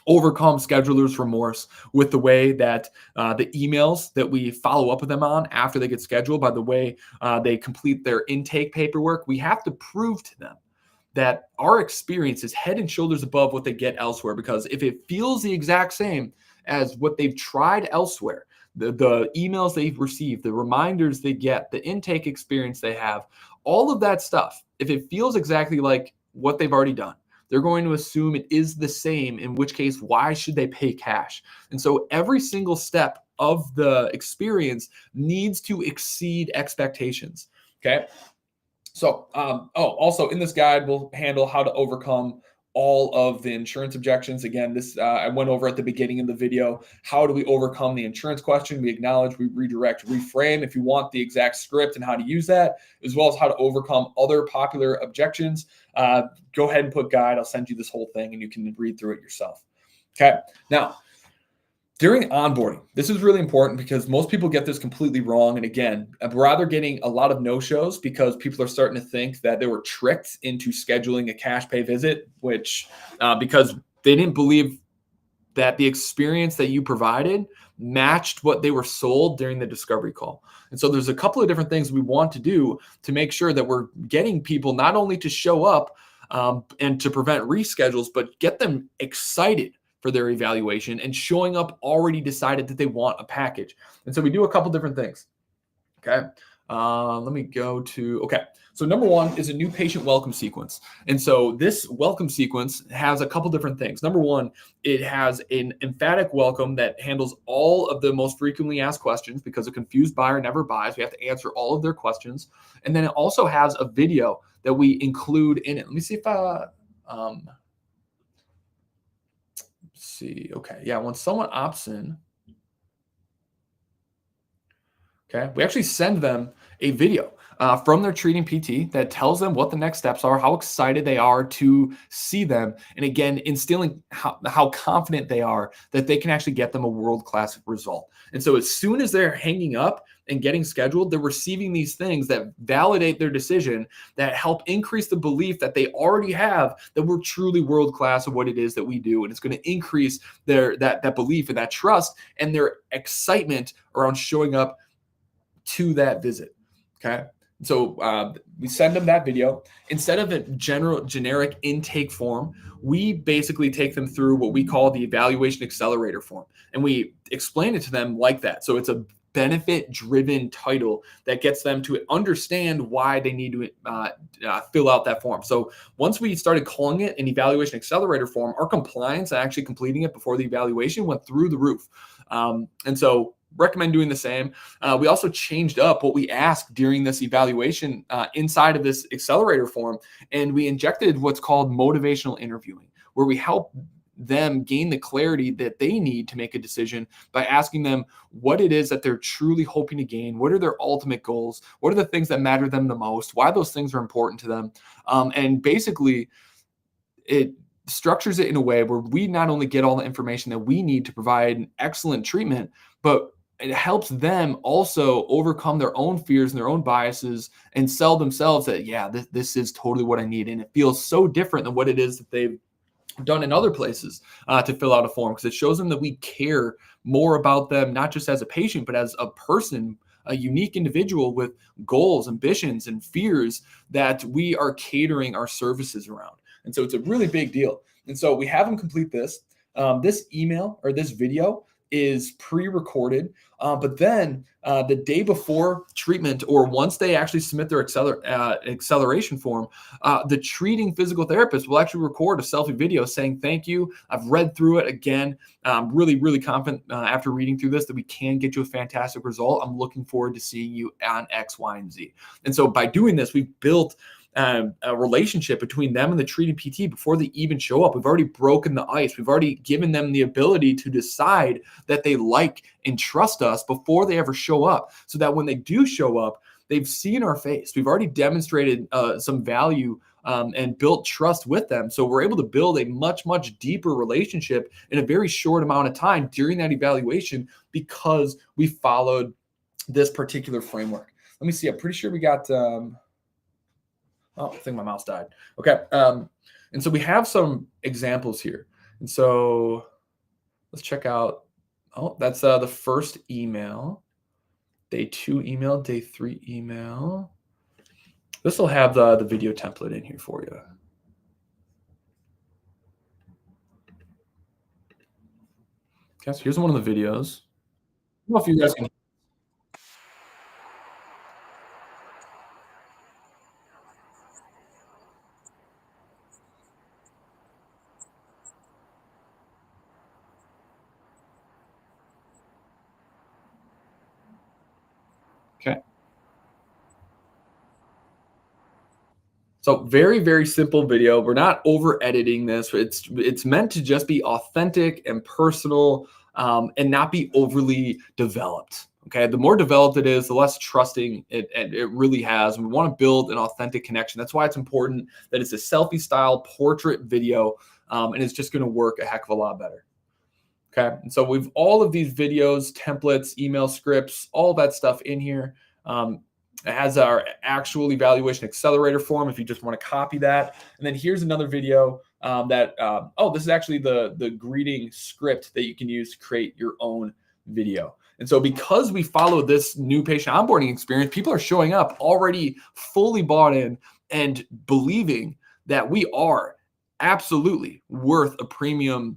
[SPEAKER 1] overcome scheduler's remorse with the way that the emails that we follow up with them on after they get scheduled, by the way they complete their intake paperwork, we have to prove to them that our experience is head and shoulders above what they get elsewhere. Because if it feels the exact same as what they've tried elsewhere, the emails they've received, the reminders they get, the intake experience they have, all of that stuff, if it feels exactly like what they've already done, they're going to assume it is the same, in which case, why should they pay cash? And so every single step of the experience needs to exceed expectations, okay? So, also in this guide, we'll handle how to overcome all of the insurance objections. Again, this I went over at the beginning of the video. How do we overcome the insurance question? We acknowledge, we redirect, reframe if you want the exact script and how to use that, as well as how to overcome other popular objections. Go ahead and put guide. I'll send you this whole thing and you can read through it yourself. Okay. Now, during onboarding, this is really important because most people get this completely wrong. And again, we're either getting a lot of no-shows because people are starting to think that they were tricked into scheduling a cash pay visit, which because they didn't believe that the experience that you provided matched what they were sold during the discovery call. And so there's a couple of different things we want to do to make sure that we're getting people not only to show up and to prevent reschedules, but get them excited for their evaluation and showing up already decided that they want a package. And so we do a couple different things. Okay. Let me go to, okay. So number one is a new patient welcome sequence. And so this welcome sequence has a couple different things. Number one, it has an emphatic welcome that handles all of the most frequently asked questions because a confused buyer never buys. We have to answer all of their questions. And then it also has a video that we include in it. Let me see if see. Okay. Yeah. When someone opts in, okay, we actually send them a video from their treating PT that tells them what the next steps are, how excited they are to see them, and again, instilling how confident they are that they can actually get them a world-class result. And so as soon as they're hanging up and getting scheduled, they're receiving these things that validate their decision, that help increase the belief that they already have that we're truly world-class at what it is that we do. And it's going to increase that belief and that trust and their excitement around showing up to that visit. Okay. So we send them that video. Instead of a generic intake form, we basically take them through what we call the evaluation accelerator form. And we explain it to them like that. So it's a benefit driven title that gets them to understand why they need to fill out that form. So once we started calling it an evaluation accelerator form, our compliance and actually completing it before the evaluation went through the roof. And so recommend doing the same. We also changed up what we asked during this evaluation inside of this accelerator form, and we injected what's called motivational interviewing, where we help them gain the clarity that they need to make a decision by asking them what it is that they're truly hoping to gain, what are their ultimate goals, what are the things that matter to them the most, why those things are important to them, and basically it structures it in a way where we not only get all the information that we need to provide an excellent treatment, but it helps them also overcome their own fears and their own biases and sell themselves that, yeah, this is totally what I need. And it feels so different than what it is that they've done in other places to fill out a form, because it shows them that we care more about them, not just as a patient, but as a person, a unique individual with goals, ambitions, and fears that we are catering our services around. And so it's a really big deal. And so we have them complete this. This email or this video is pre-recorded, but then the day before treatment, or once they actually submit their acceleration form, the treating physical therapist will actually record a selfie video saying, "Thank you. I've read through it again. I'm really, really confident after reading through this that we can get you a fantastic result. I'm looking forward to seeing you on X, Y, and Z." And so by doing this, we've built a relationship between them and the treating PT before they even show up. We've already broken the ice. We've already given them the ability to decide that they like and trust us before they ever show up, so that when they do show up, they've seen our face. We've already demonstrated some value and built trust with them. So we're able to build a much, much deeper relationship in a very short amount of time during that evaluation because we followed this particular framework. Let me see. I'm pretty sure we got... oh, I think my mouse died. Okay. And so we have some examples here. And so let's check out. Oh, that's the first email. Day 2 email, day 3 email. This will have the video template in here for you. Okay, so here's one of the videos. I don't know if you guys can. Okay. So very, very simple video. We're not over editing this. It's meant to just be authentic and personal, and not be overly developed. Okay, the more developed it is, the less trusting it really has. And we want to build an authentic connection. That's why it's important that it's a selfie style portrait video, and it's just going to work a heck of a lot better. Okay, and so we've all of these videos, templates, email scripts, all that stuff in here. It has our actual evaluation accelerator form if you just want to copy that. And then here's another video this is actually the greeting script that you can use to create your own video. And so because we follow this new patient onboarding experience, people are showing up already fully bought in and believing that we are absolutely worth a premium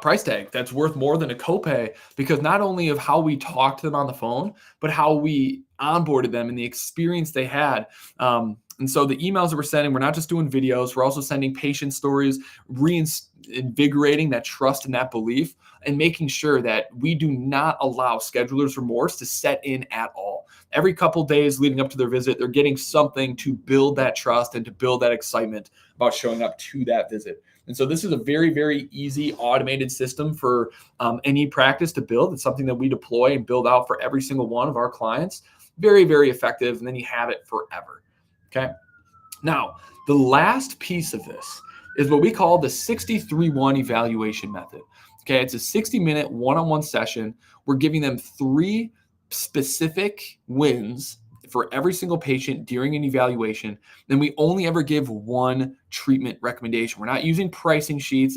[SPEAKER 1] price tag that's worth more than a copay, because not only of how we talked to them on the phone, but how we onboarded them and the experience they had. And so the emails that we're sending, we're not just doing videos, we're also sending patient stories, reinvigorating that trust and that belief, and making sure that we do not allow schedulers' remorse to set in at all. Every couple days leading up to their visit, they're getting something to build that trust and to build that excitement about showing up to that visit. And so this is a very, very easy automated system for any practice to build. It's something that we deploy and build out for every single one of our clients. Very, very effective. And then you have it forever. Okay. Now, the last piece of this is what we call the 63-1 evaluation method. Okay. It's a 60-minute one-on-one session. We're giving them 3 specific wins for every single patient during an evaluation. Then we only ever give 1 treatment recommendation. We're not using pricing sheets.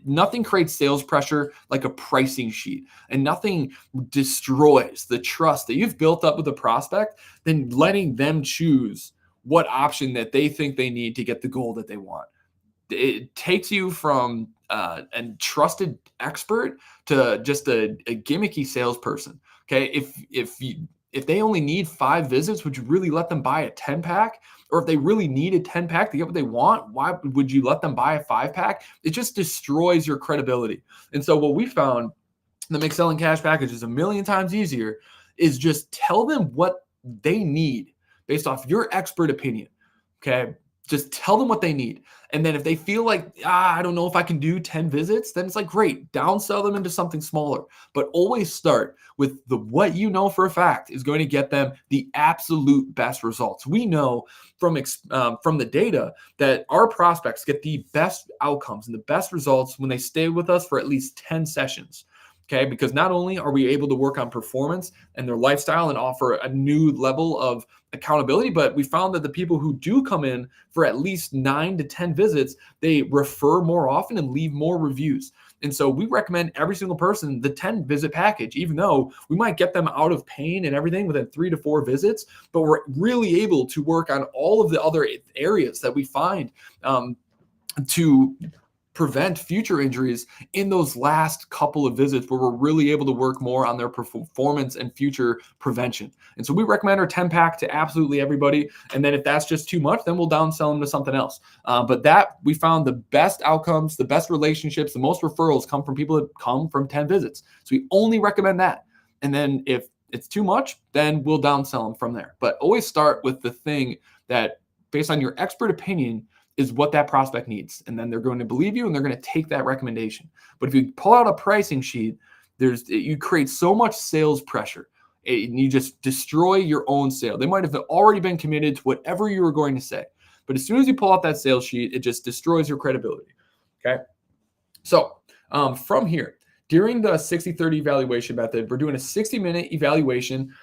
[SPEAKER 1] Nothing creates sales pressure like a pricing sheet, and nothing destroys the trust that you've built up with a prospect than letting them choose what option that they think they need to get the goal that they want. It takes you from a trusted expert to just a gimmicky salesperson. Okay, if they only need 5 visits, would you really let them buy a 10-pack? Or if they really need a 10-pack to get what they want, why would you let them buy a 5-pack? It just destroys your credibility. And so what we found that makes selling cash packages a million times easier is just tell them what they need based off your expert opinion. Okay. Just tell them what they need. And then if they feel like, I don't know if I can do 10 visits, then it's like, great, downsell them into something smaller. But always start with what you know for a fact is going to get them the absolute best results. We know from the data that our prospects get the best outcomes and the best results when they stay with us for at least 10 sessions. Okay, because not only are we able to work on performance and their lifestyle and offer a new level of accountability, but we found that the people who do come in for at least 9 to 10 visits, they refer more often and leave more reviews. And so we recommend every single person the 10 visit package, even though we might get them out of pain and everything within 3 to 4 visits, but we're really able to work on all of the other areas that we find to prevent future injuries in those last couple of visits, where we're really able to work more on their performance and future prevention. And so we recommend our 10-pack to absolutely everybody. And then if that's just too much, then we'll downsell them to something else. But that we found the best outcomes, the best relationships, the most referrals come from people that come from 10 visits. So we only recommend that. And then if it's too much, then we'll downsell them from there. But always start with the thing that, based on your expert opinion, is what that prospect needs. And then they're going to believe you and they're going to take that recommendation. But if you pull out a pricing sheet, you create so much sales pressure and you just destroy your own sale. They might have already been committed to whatever you were going to say. But as soon as you pull out that sales sheet, it just destroys your credibility. Okay. So from here, during the 60-30 evaluation method, we're doing a 60-minute evaluation.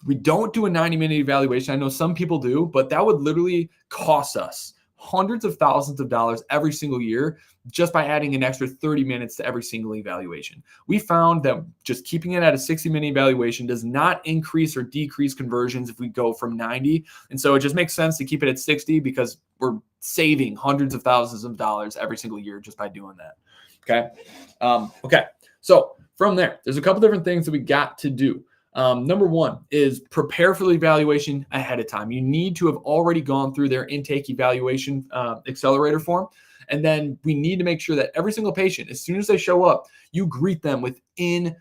[SPEAKER 1] We don't do a 90-minute evaluation. I know some people do, but that would literally cost us hundreds of thousands of dollars every single year just by adding an extra 30 minutes to every single evaluation. We found that just keeping it at a 60-minute evaluation does not increase or decrease conversions if we go from 90. And so it just makes sense to keep it at 60 because we're saving hundreds of thousands of dollars every single year just by doing that. Okay. So from there, there's a couple different things that we got to do. Number 1 is prepare for the evaluation ahead of time. You need to have already gone through their intake evaluation accelerator form. And then we need to make sure that every single patient, as soon as they show up, you greet them within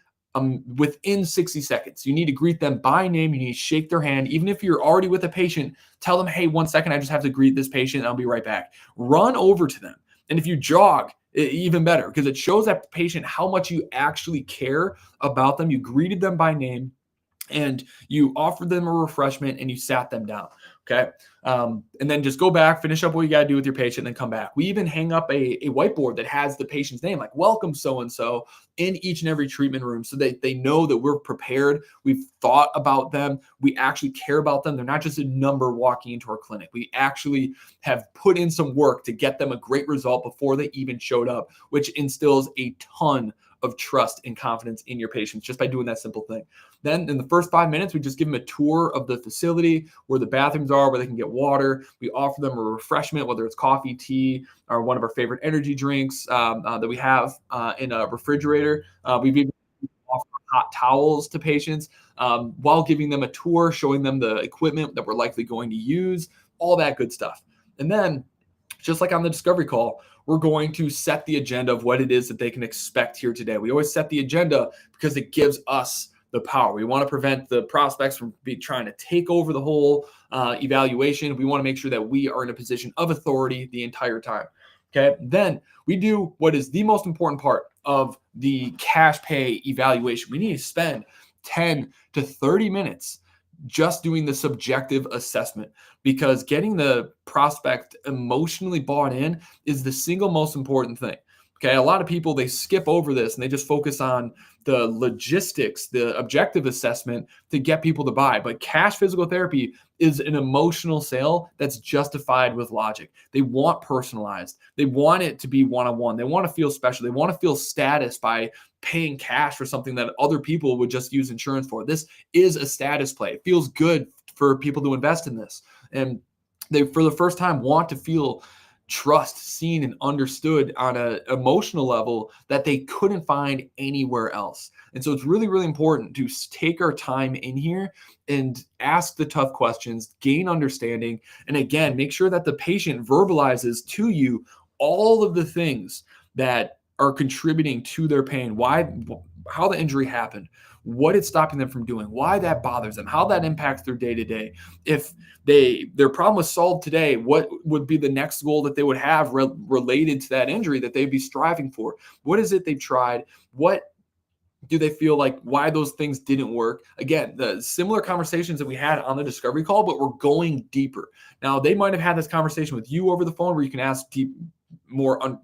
[SPEAKER 1] within 60 seconds. You need to greet them by name. You need to shake their hand. Even if you're already with a patient, tell them, hey, 1 second, I just have to greet this patient. I'll be right back. Run over to them. And if you jog, even better, because it shows that patient how much you actually care about them. You greeted them by name, and you offered them a refreshment, and you sat them down. Okay. And then just go back, finish up what you got to do with your patient, and then come back. We even hang up a whiteboard that has the patient's name, like welcome so-and-so, in each and every treatment room, so that they know that we're prepared. We've thought about them. We actually care about them. They're not just a number walking into our clinic. We actually have put in some work to get them a great result before they even showed up, which instills a ton of trust and confidence in your patients just by doing that simple thing. Then in the first 5 minutes, we just give them a tour of the facility, where the bathrooms are, where they can get water. We offer them a refreshment, whether it's coffee, tea, or one of our favorite energy drinks that we have in a refrigerator. We've even offered hot towels to patients while giving them a tour, showing them the equipment that we're likely going to use, all that good stuff. And then, just like on the discovery call, we're going to set the agenda of what it is that they can expect here today. We always set the agenda because it gives us the power. We want to prevent the prospects from trying to take over the whole evaluation. We want to make sure that we are in a position of authority the entire time. Okay. Then we do what is the most important part of the cash pay evaluation. We need to spend 10 to 30 minutes just doing the subjective assessment, because getting the prospect emotionally bought in is the single most important thing. Okay. A lot of people, they skip over this and they just focus on the logistics, the objective assessment to get people to buy. But cash physical therapy is an emotional sale that's justified with logic. They want personalized. They want it to be one-on-one. They want to feel special. They want to feel status by paying cash for something that other people would just use insurance for. This is a status play. It feels good for people to invest in this. And they, for the first time, want to feel trust, seen, and understood on an emotional level that they couldn't find anywhere else. And so it's really, really important to take our time in here and ask the tough questions, gain understanding, and again, make sure that the patient verbalizes to you all of the things that are contributing to their pain, how the injury happened, what it's stopping them from doing, why that bothers them, how that impacts their day-to-day. If their problem was solved today, what would be the next goal that they would have related to that injury that they'd be striving for? What is it they've tried? What do they feel like, why those things didn't work? Again, the similar conversations that we had on the discovery call, but we're going deeper. Now, they might have had this conversation with you over the phone where you can ask more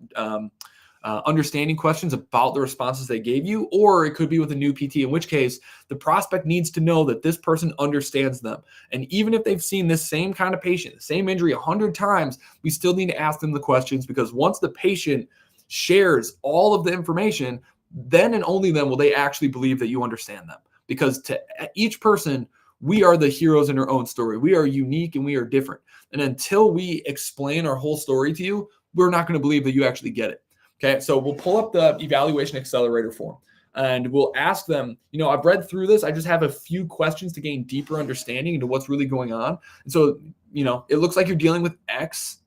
[SPEAKER 1] understanding questions about the responses they gave you, or it could be with a new PT, in which case the prospect needs to know that this person understands them. And even if they've seen this same kind of patient, the same injury 100 times, we still need to ask them the questions, because once the patient shares all of the information, then and only then will they actually believe that you understand them. Because to each person, we are the heroes in our own story. We are unique and we are different. And until we explain our whole story to you, we're not going to believe that you actually get it. Okay, so we'll pull up the evaluation accelerator form and we'll ask them, I've read through this. I just have a few questions to gain deeper understanding into what's really going on. And so, it looks like you're dealing with X.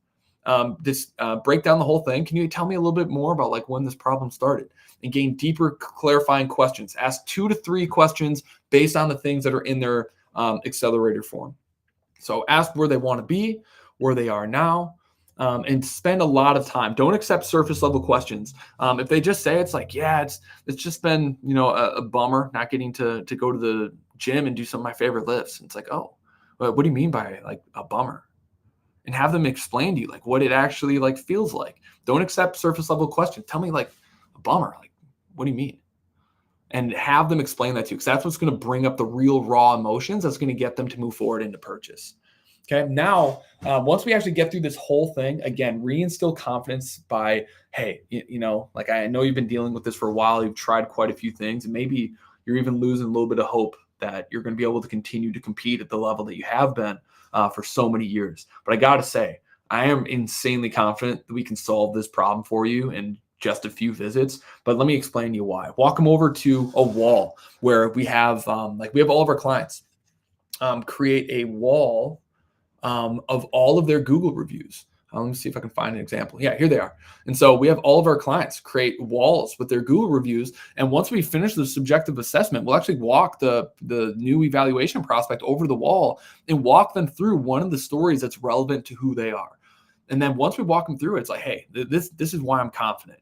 [SPEAKER 1] Break down the whole thing. Can you tell me a little bit more about like when this problem started, and gain deeper clarifying questions? Ask 2 to 3 questions based on the things that are in their accelerator form. So ask where they want to be, where they are now, and spend a lot of time. Don't accept surface level questions. If they just say it's like, yeah, it's just been, a bummer not getting to go to the gym and do some of my favorite lifts. And it's like, oh, what do you mean by like a bummer? And have them explain to you like what it actually like feels like. Don't accept surface level questions. Tell me like a bummer. Like, what do you mean? And have them explain that to you, because that's what's going to bring up the real raw emotions that's going to get them to move forward into purchase. Okay. Now, once we actually get through this whole thing, again, reinstill confidence by, hey, like I know you've been dealing with this for a while. You've tried quite a few things, and maybe you're even losing a little bit of hope that you're going to be able to continue to compete at the level that you have been for so many years. But I got to say, I am insanely confident that we can solve this problem for you in just a few visits. But let me explain to you why. Walk them over to a wall where we have we have all of our clients create a wall of all of their Google reviews. Let me see if I can find an example. Yeah, here they are. And so we have all of our clients create walls with their Google reviews. And once we finish the subjective assessment, we'll actually walk the new evaluation prospect over the wall and walk them through one of the stories that's relevant to who they are. And then once we walk them through it, it's like, hey, this is why I'm confident.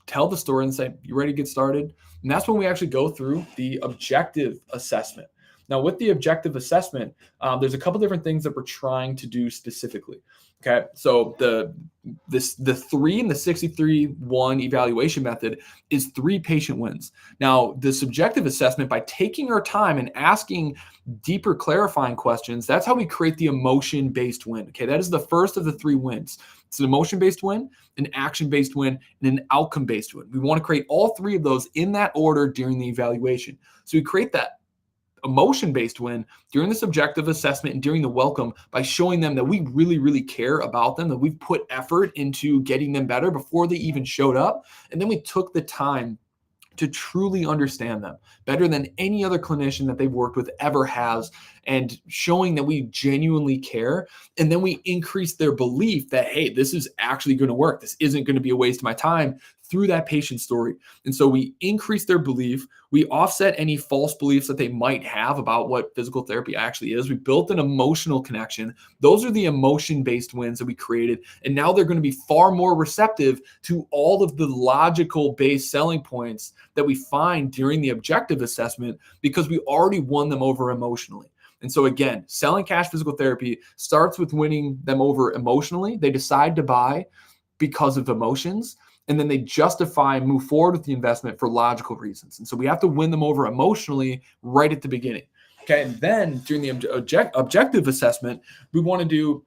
[SPEAKER 1] Tell the story and say, you ready to get started? And that's when we actually go through the objective assessment. Now, with the objective assessment, there's a couple different things that we're trying to do specifically. Okay, so the 3 and the 63-1 evaluation method is 3 patient wins. Now, the subjective assessment, by taking our time and asking deeper clarifying questions, that's how we create the emotion-based win. Okay, that is the first of the 3 wins. It's an emotion-based win, an action-based win, and an outcome-based win. We want to create all 3 of those in that order during the evaluation. So we create that emotion-based win during the subjective assessment and during the welcome by showing them that we really, really care about them, that we've put effort into getting them better before they even showed up. And then we took the time to truly understand them better than any other clinician that they've worked with ever has, and showing that we genuinely care. And then we increase their belief that, hey, this is actually going to work. This isn't going to be a waste of my time through that patient story. And so we increase their belief. We offset any false beliefs that they might have about what physical therapy actually is. We built an emotional connection. Those are the emotion-based wins that we created. And now they're going to be far more receptive to all of the logical based selling points that we find during the objective assessment, because we already won them over emotionally. And so again, selling cash physical therapy starts with winning them over emotionally. They decide to buy because of emotions, and then they justify and move forward with the investment for logical reasons. And so we have to win them over emotionally right at the beginning. Okay, and then during the objective assessment, we want to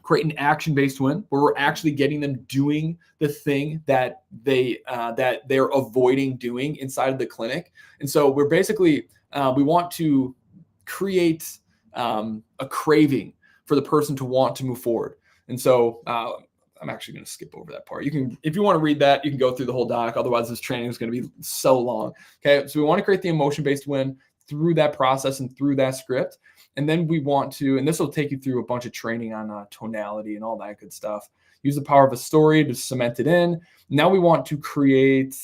[SPEAKER 1] create an action-based win where we're actually getting them doing the thing that they're avoiding doing inside of the clinic. And so we're basically we want to create a craving for the person to want to move forward. And so I'm actually going to skip over that part. You can, if you want to read that, you can go through the whole doc. Otherwise, this training is going to be so long. Okay, so we want to create the emotion-based win through that process and through that script. And then we want to, and this will take you through a bunch of training on tonality and all that good stuff. Use the power of a story to cement it in. Now we want to create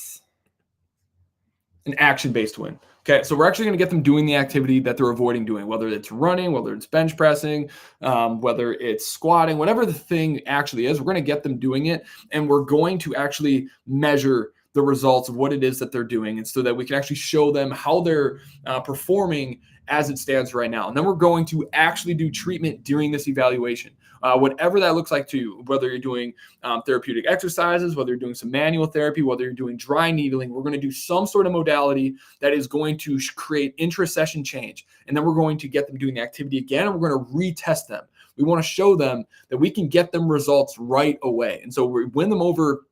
[SPEAKER 1] an action-based win. Okay, so we're actually going to get them doing the activity that they're avoiding doing, whether it's running, whether it's bench pressing, whether it's squatting, whatever the thing actually is, we're going to get them doing it. And we're going to actually measure the results of what it is that they're doing, and so that we can actually show them how they're performing as it stands right now. And then we're going to actually do treatment during this evaluation. Whatever that looks like to you, whether you're doing therapeutic exercises, whether you're doing some manual therapy, whether you're doing dry needling, we're going to do some sort of modality that is going to create intra-session change. And then we're going to get them doing the activity again, and we're going to retest them. We want to show them that we can get them results right away. And so we win them over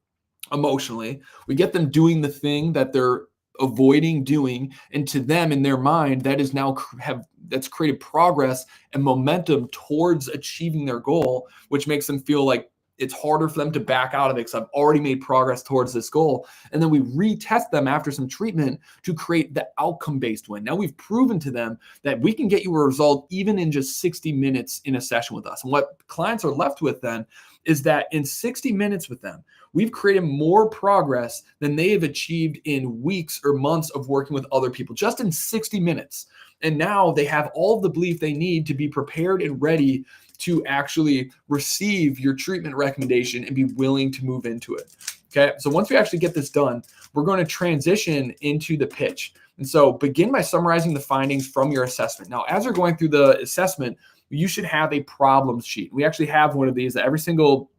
[SPEAKER 1] emotionally. We get them doing the thing that they're avoiding doing, and to them in their mind that is now that's created progress and momentum towards achieving their goal, which makes them feel like it's harder for them to back out of it because I've already made progress towards this goal. And then we retest them after some treatment to create the outcome-based win. Now we've proven to them that we can get you a result even in just 60 minutes in a session with us. And what clients are left with then is that in 60 minutes with them, we've created more progress than they have achieved in weeks or months of working with other people, just in 60 minutes. And now they have all of the belief they need to be prepared and ready to actually receive your treatment recommendation and be willing to move into it. Okay, so once we actually get this done, we're going to transition into the pitch. And so begin by summarizing the findings from your assessment. Now, as you're going through the assessment, you should have a problem sheet. We actually have one of these that every single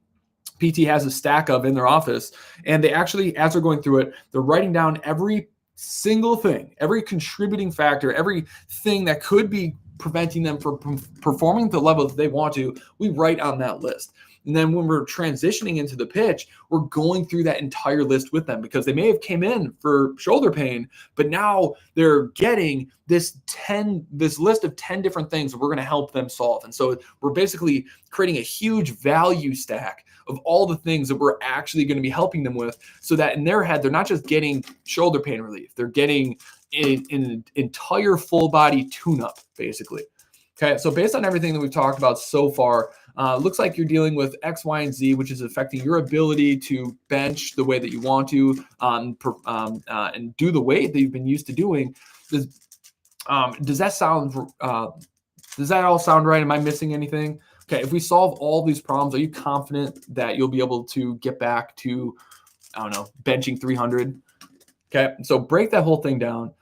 [SPEAKER 1] PT has a stack of in their office. And they actually, as they're going through it, they're writing down every single thing, every contributing factor, everything that could be preventing them from performing at the level that they want to. We write on that list. And then when we're transitioning into the pitch, we're going through that entire list with them, because they may have came in for shoulder pain, but now they're getting this list of 10 different things that we're going to help them solve. And so we're basically creating a huge value stack of all the things that we're actually going to be helping them with, so that in their head, they're not just getting shoulder pain relief, they're getting an entire full body tune-up, basically. Okay, so based on everything that we've talked about so far, looks like you're dealing with X, Y, and Z, which is affecting your ability to bench the way that you want to and do the weight that you've been used to doing. Does that sound? Does that all sound right? Am I missing anything? Okay, if we solve all these problems, are you confident that you'll be able to get back to, I don't know, benching 300? Okay, so break that whole thing down.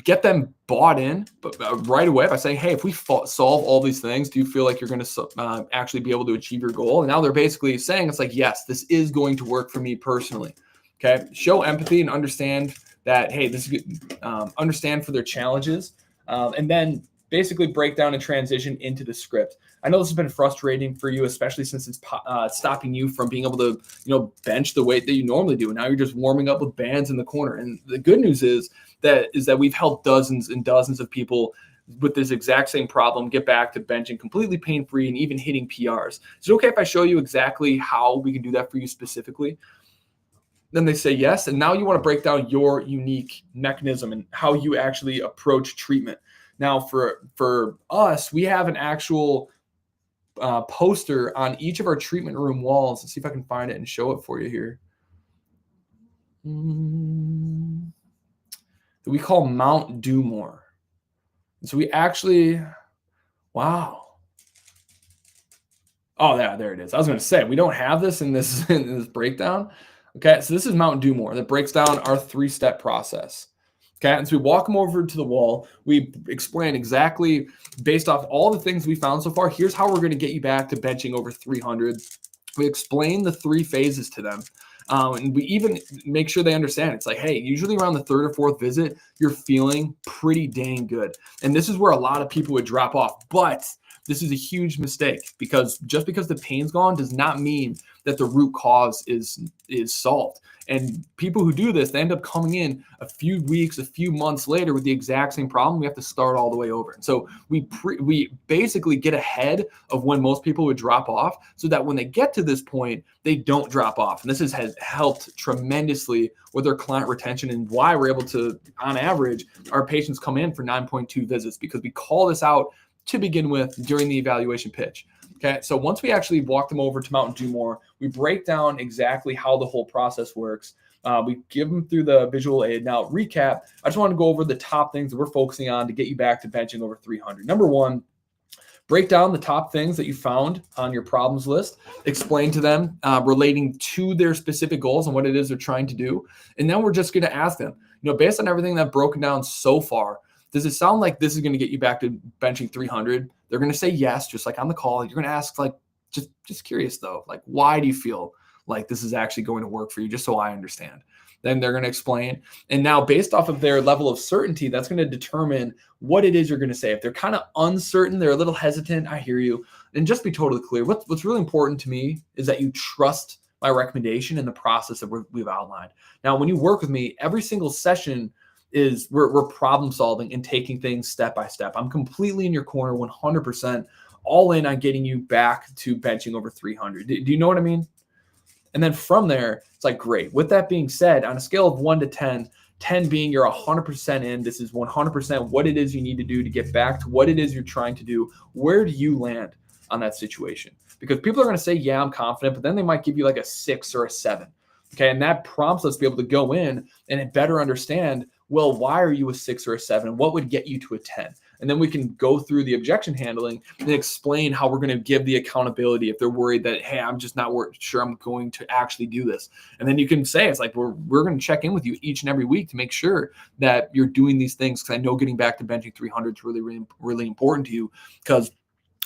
[SPEAKER 1] Get them bought in but right away by saying, hey, if we solve all these things, do you feel like you're going to actually be able to achieve your goal? And now they're basically saying, it's like, yes, this is going to work for me personally. Okay, show empathy and understand that, hey, this is good, understand for their challenges, and then basically break down and transition into the script. I know this has been frustrating for you, especially since it's stopping you from being able to, bench the weight that you normally do. And now you're just warming up with bands in the corner. And the good news is that we've helped dozens and dozens of people with this exact same problem get back to benching completely pain-free and even hitting PRs. Is it okay if I show you exactly how we can do that for you specifically? Then they say yes. And now you want to break down your unique mechanism and how you actually approach treatment. Now, for us, we have an actual poster on each of our treatment room walls. Let's see if I can find it and show it for you here. That we call Mount Do More. So we actually, wow. Oh, yeah, there it is. I was going to say, we don't have this in this breakdown. Okay, so this is Mount Do More that breaks down our 3-step process. Okay, and so we walk them over to the wall. We explain exactly, based off all the things we found so far, here's how we're going to get you back to benching over 300. We explain the 3 phases to them. And we even make sure they understand. It's like, hey, usually around the 3rd or 4th visit, you're feeling pretty dang good. And this is where a lot of people would drop off. But this is a huge mistake, because just because the pain's gone does not mean that the root cause is solved. And people who do this, they end up coming in a few weeks, a few months later with the exact same problem. We have to start all the way over. And so we basically get ahead of when most people would drop off, so that when they get to this point, they don't drop off. And this has helped tremendously with our client retention, and why we're able to, on average, our patients come in for 9.2 visits, because we call this out to begin with during the evaluation pitch. Okay, so once we actually walk them over to Mountain Do More, we break down exactly how the whole process works. We give them through the visual aid. Now, recap, I just want to go over the top things that we're focusing on to get you back to benching over 300. Number one, break down the top things that you found on your problems list, explain to them relating to their specific goals and what it is they're trying to do. And then we're just going to ask them, based on everything that I've broken down so far, does it sound like this is going to get you back to benching 300? They're going to say yes, just like on the call. You're going to ask, like, just curious though, like, why do you feel like this is actually going to work for you? Just so I understand. Then they're going to explain. And now, based off of their level of certainty, that's going to determine what it is you're going to say. If they're kind of uncertain, they're a little hesitant, I hear you. And just be totally clear. What's really important to me is that you trust my recommendation and the process that we've outlined. Now, when you work with me, every single session is we're problem solving and taking things step by step. I'm completely in your corner, 100%, all in on getting you back to benching over 300. Do you know what I mean? And then from there, it's like, great. With that being said, on a scale of 1 to 10, 10 being you're 100% in, this is 100% what it is you need to do to get back to what it is you're trying to do. Where do you land on that situation? Because people are going to say, yeah, I'm confident, but then they might give you like a 6 or a 7. Okay, and that prompts us to be able to go in and better understand, well, why are you a 6 or a 7? What would get you to a 10? And then we can go through the objection handling and explain how we're going to give the accountability if they're worried that, hey, I'm just not sure I'm going to actually do this. And then you can say, it's like, we're going to check in with you each and every week to make sure that you're doing these things, because I know getting back to benching 300 is really, really, really important to you, because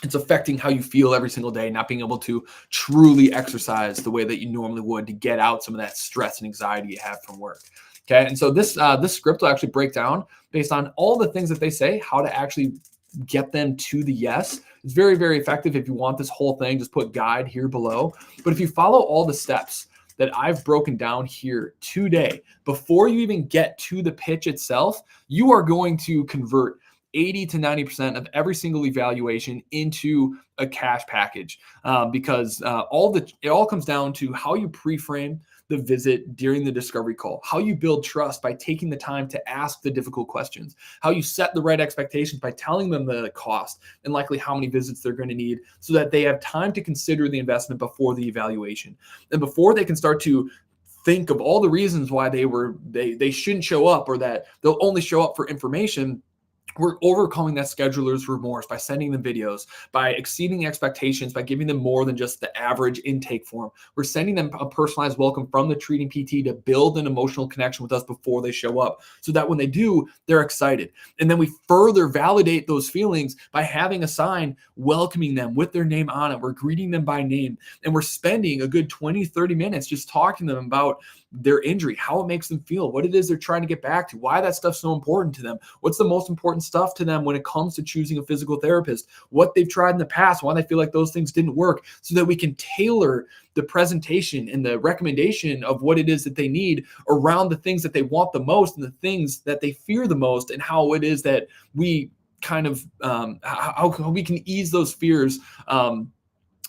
[SPEAKER 1] it's affecting how you feel every single day, not being able to truly exercise the way that you normally would to get out some of that stress and anxiety you have from work. Okay, and so this script will actually break down, based on all the things that they say, how to actually get them to the yes. It's very, very effective. If you want this whole thing, just put guide here below. But if you follow all the steps that I've broken down here today, before you even get to the pitch itself, you are going to convert 80 to 90% of every single evaluation into a cash package, because it all comes down to how you pre-frame the visit during the discovery call, how you build trust by taking the time to ask the difficult questions, how you set the right expectations by telling them the cost and likely how many visits they're going to need so that they have time to consider the investment before the evaluation. And before they can start to think of all the reasons why they shouldn't show up, or that they'll only show up for information, we're overcoming that scheduler's remorse by sending them videos, by exceeding expectations, by giving them more than just the average intake form. We're sending them a personalized welcome from the treating PT to build an emotional connection with us before they show up, so that when they do, they're excited. And then we further validate those feelings by having a sign welcoming them with their name on it. We're greeting them by name, and we're spending a good 20, 30 minutes just talking to them about their injury, how it makes them feel, what it is they're trying to get back to, why that stuff's so important to them, what's the most important stuff to them when it comes to choosing a physical therapist, what they've tried in the past, why they feel like those things didn't work, so that we can tailor the presentation and the recommendation of what it is that they need around the things that they want the most and the things that they fear the most, and how it is that we kind of how we can ease those fears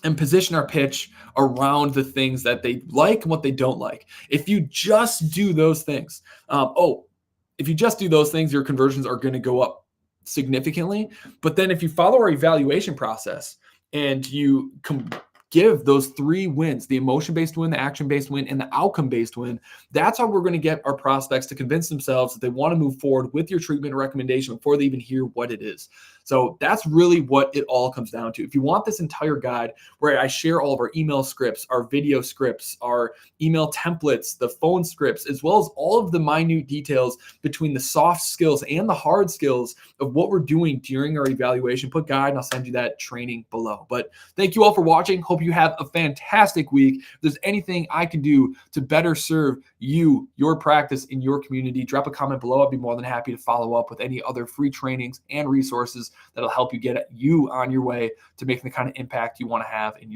[SPEAKER 1] and position our pitch around the things that they like and what they don't like. If you just do those things, if you just do those things, your conversions are going to go up significantly. But then if you follow our evaluation process and you give those 3 wins, the emotion-based win, the action-based win, and the outcome-based win, that's how we're going to get our prospects to convince themselves that they want to move forward with your treatment recommendation before they even hear what it is. So that's really what it all comes down to. If you want this entire guide where I share all of our email scripts, our video scripts, our email templates, the phone scripts, as well as all of the minute details between the soft skills and the hard skills of what we're doing during our evaluation, put guide, and I'll send you that training below. But thank you all for watching. Hope you have a fantastic week. If there's anything I can do to better serve you, your practice in your community, drop a comment below. I'd be more than happy to follow up with any other free trainings and resources that'll help you get you on your way to making the kind of impact you want to have in your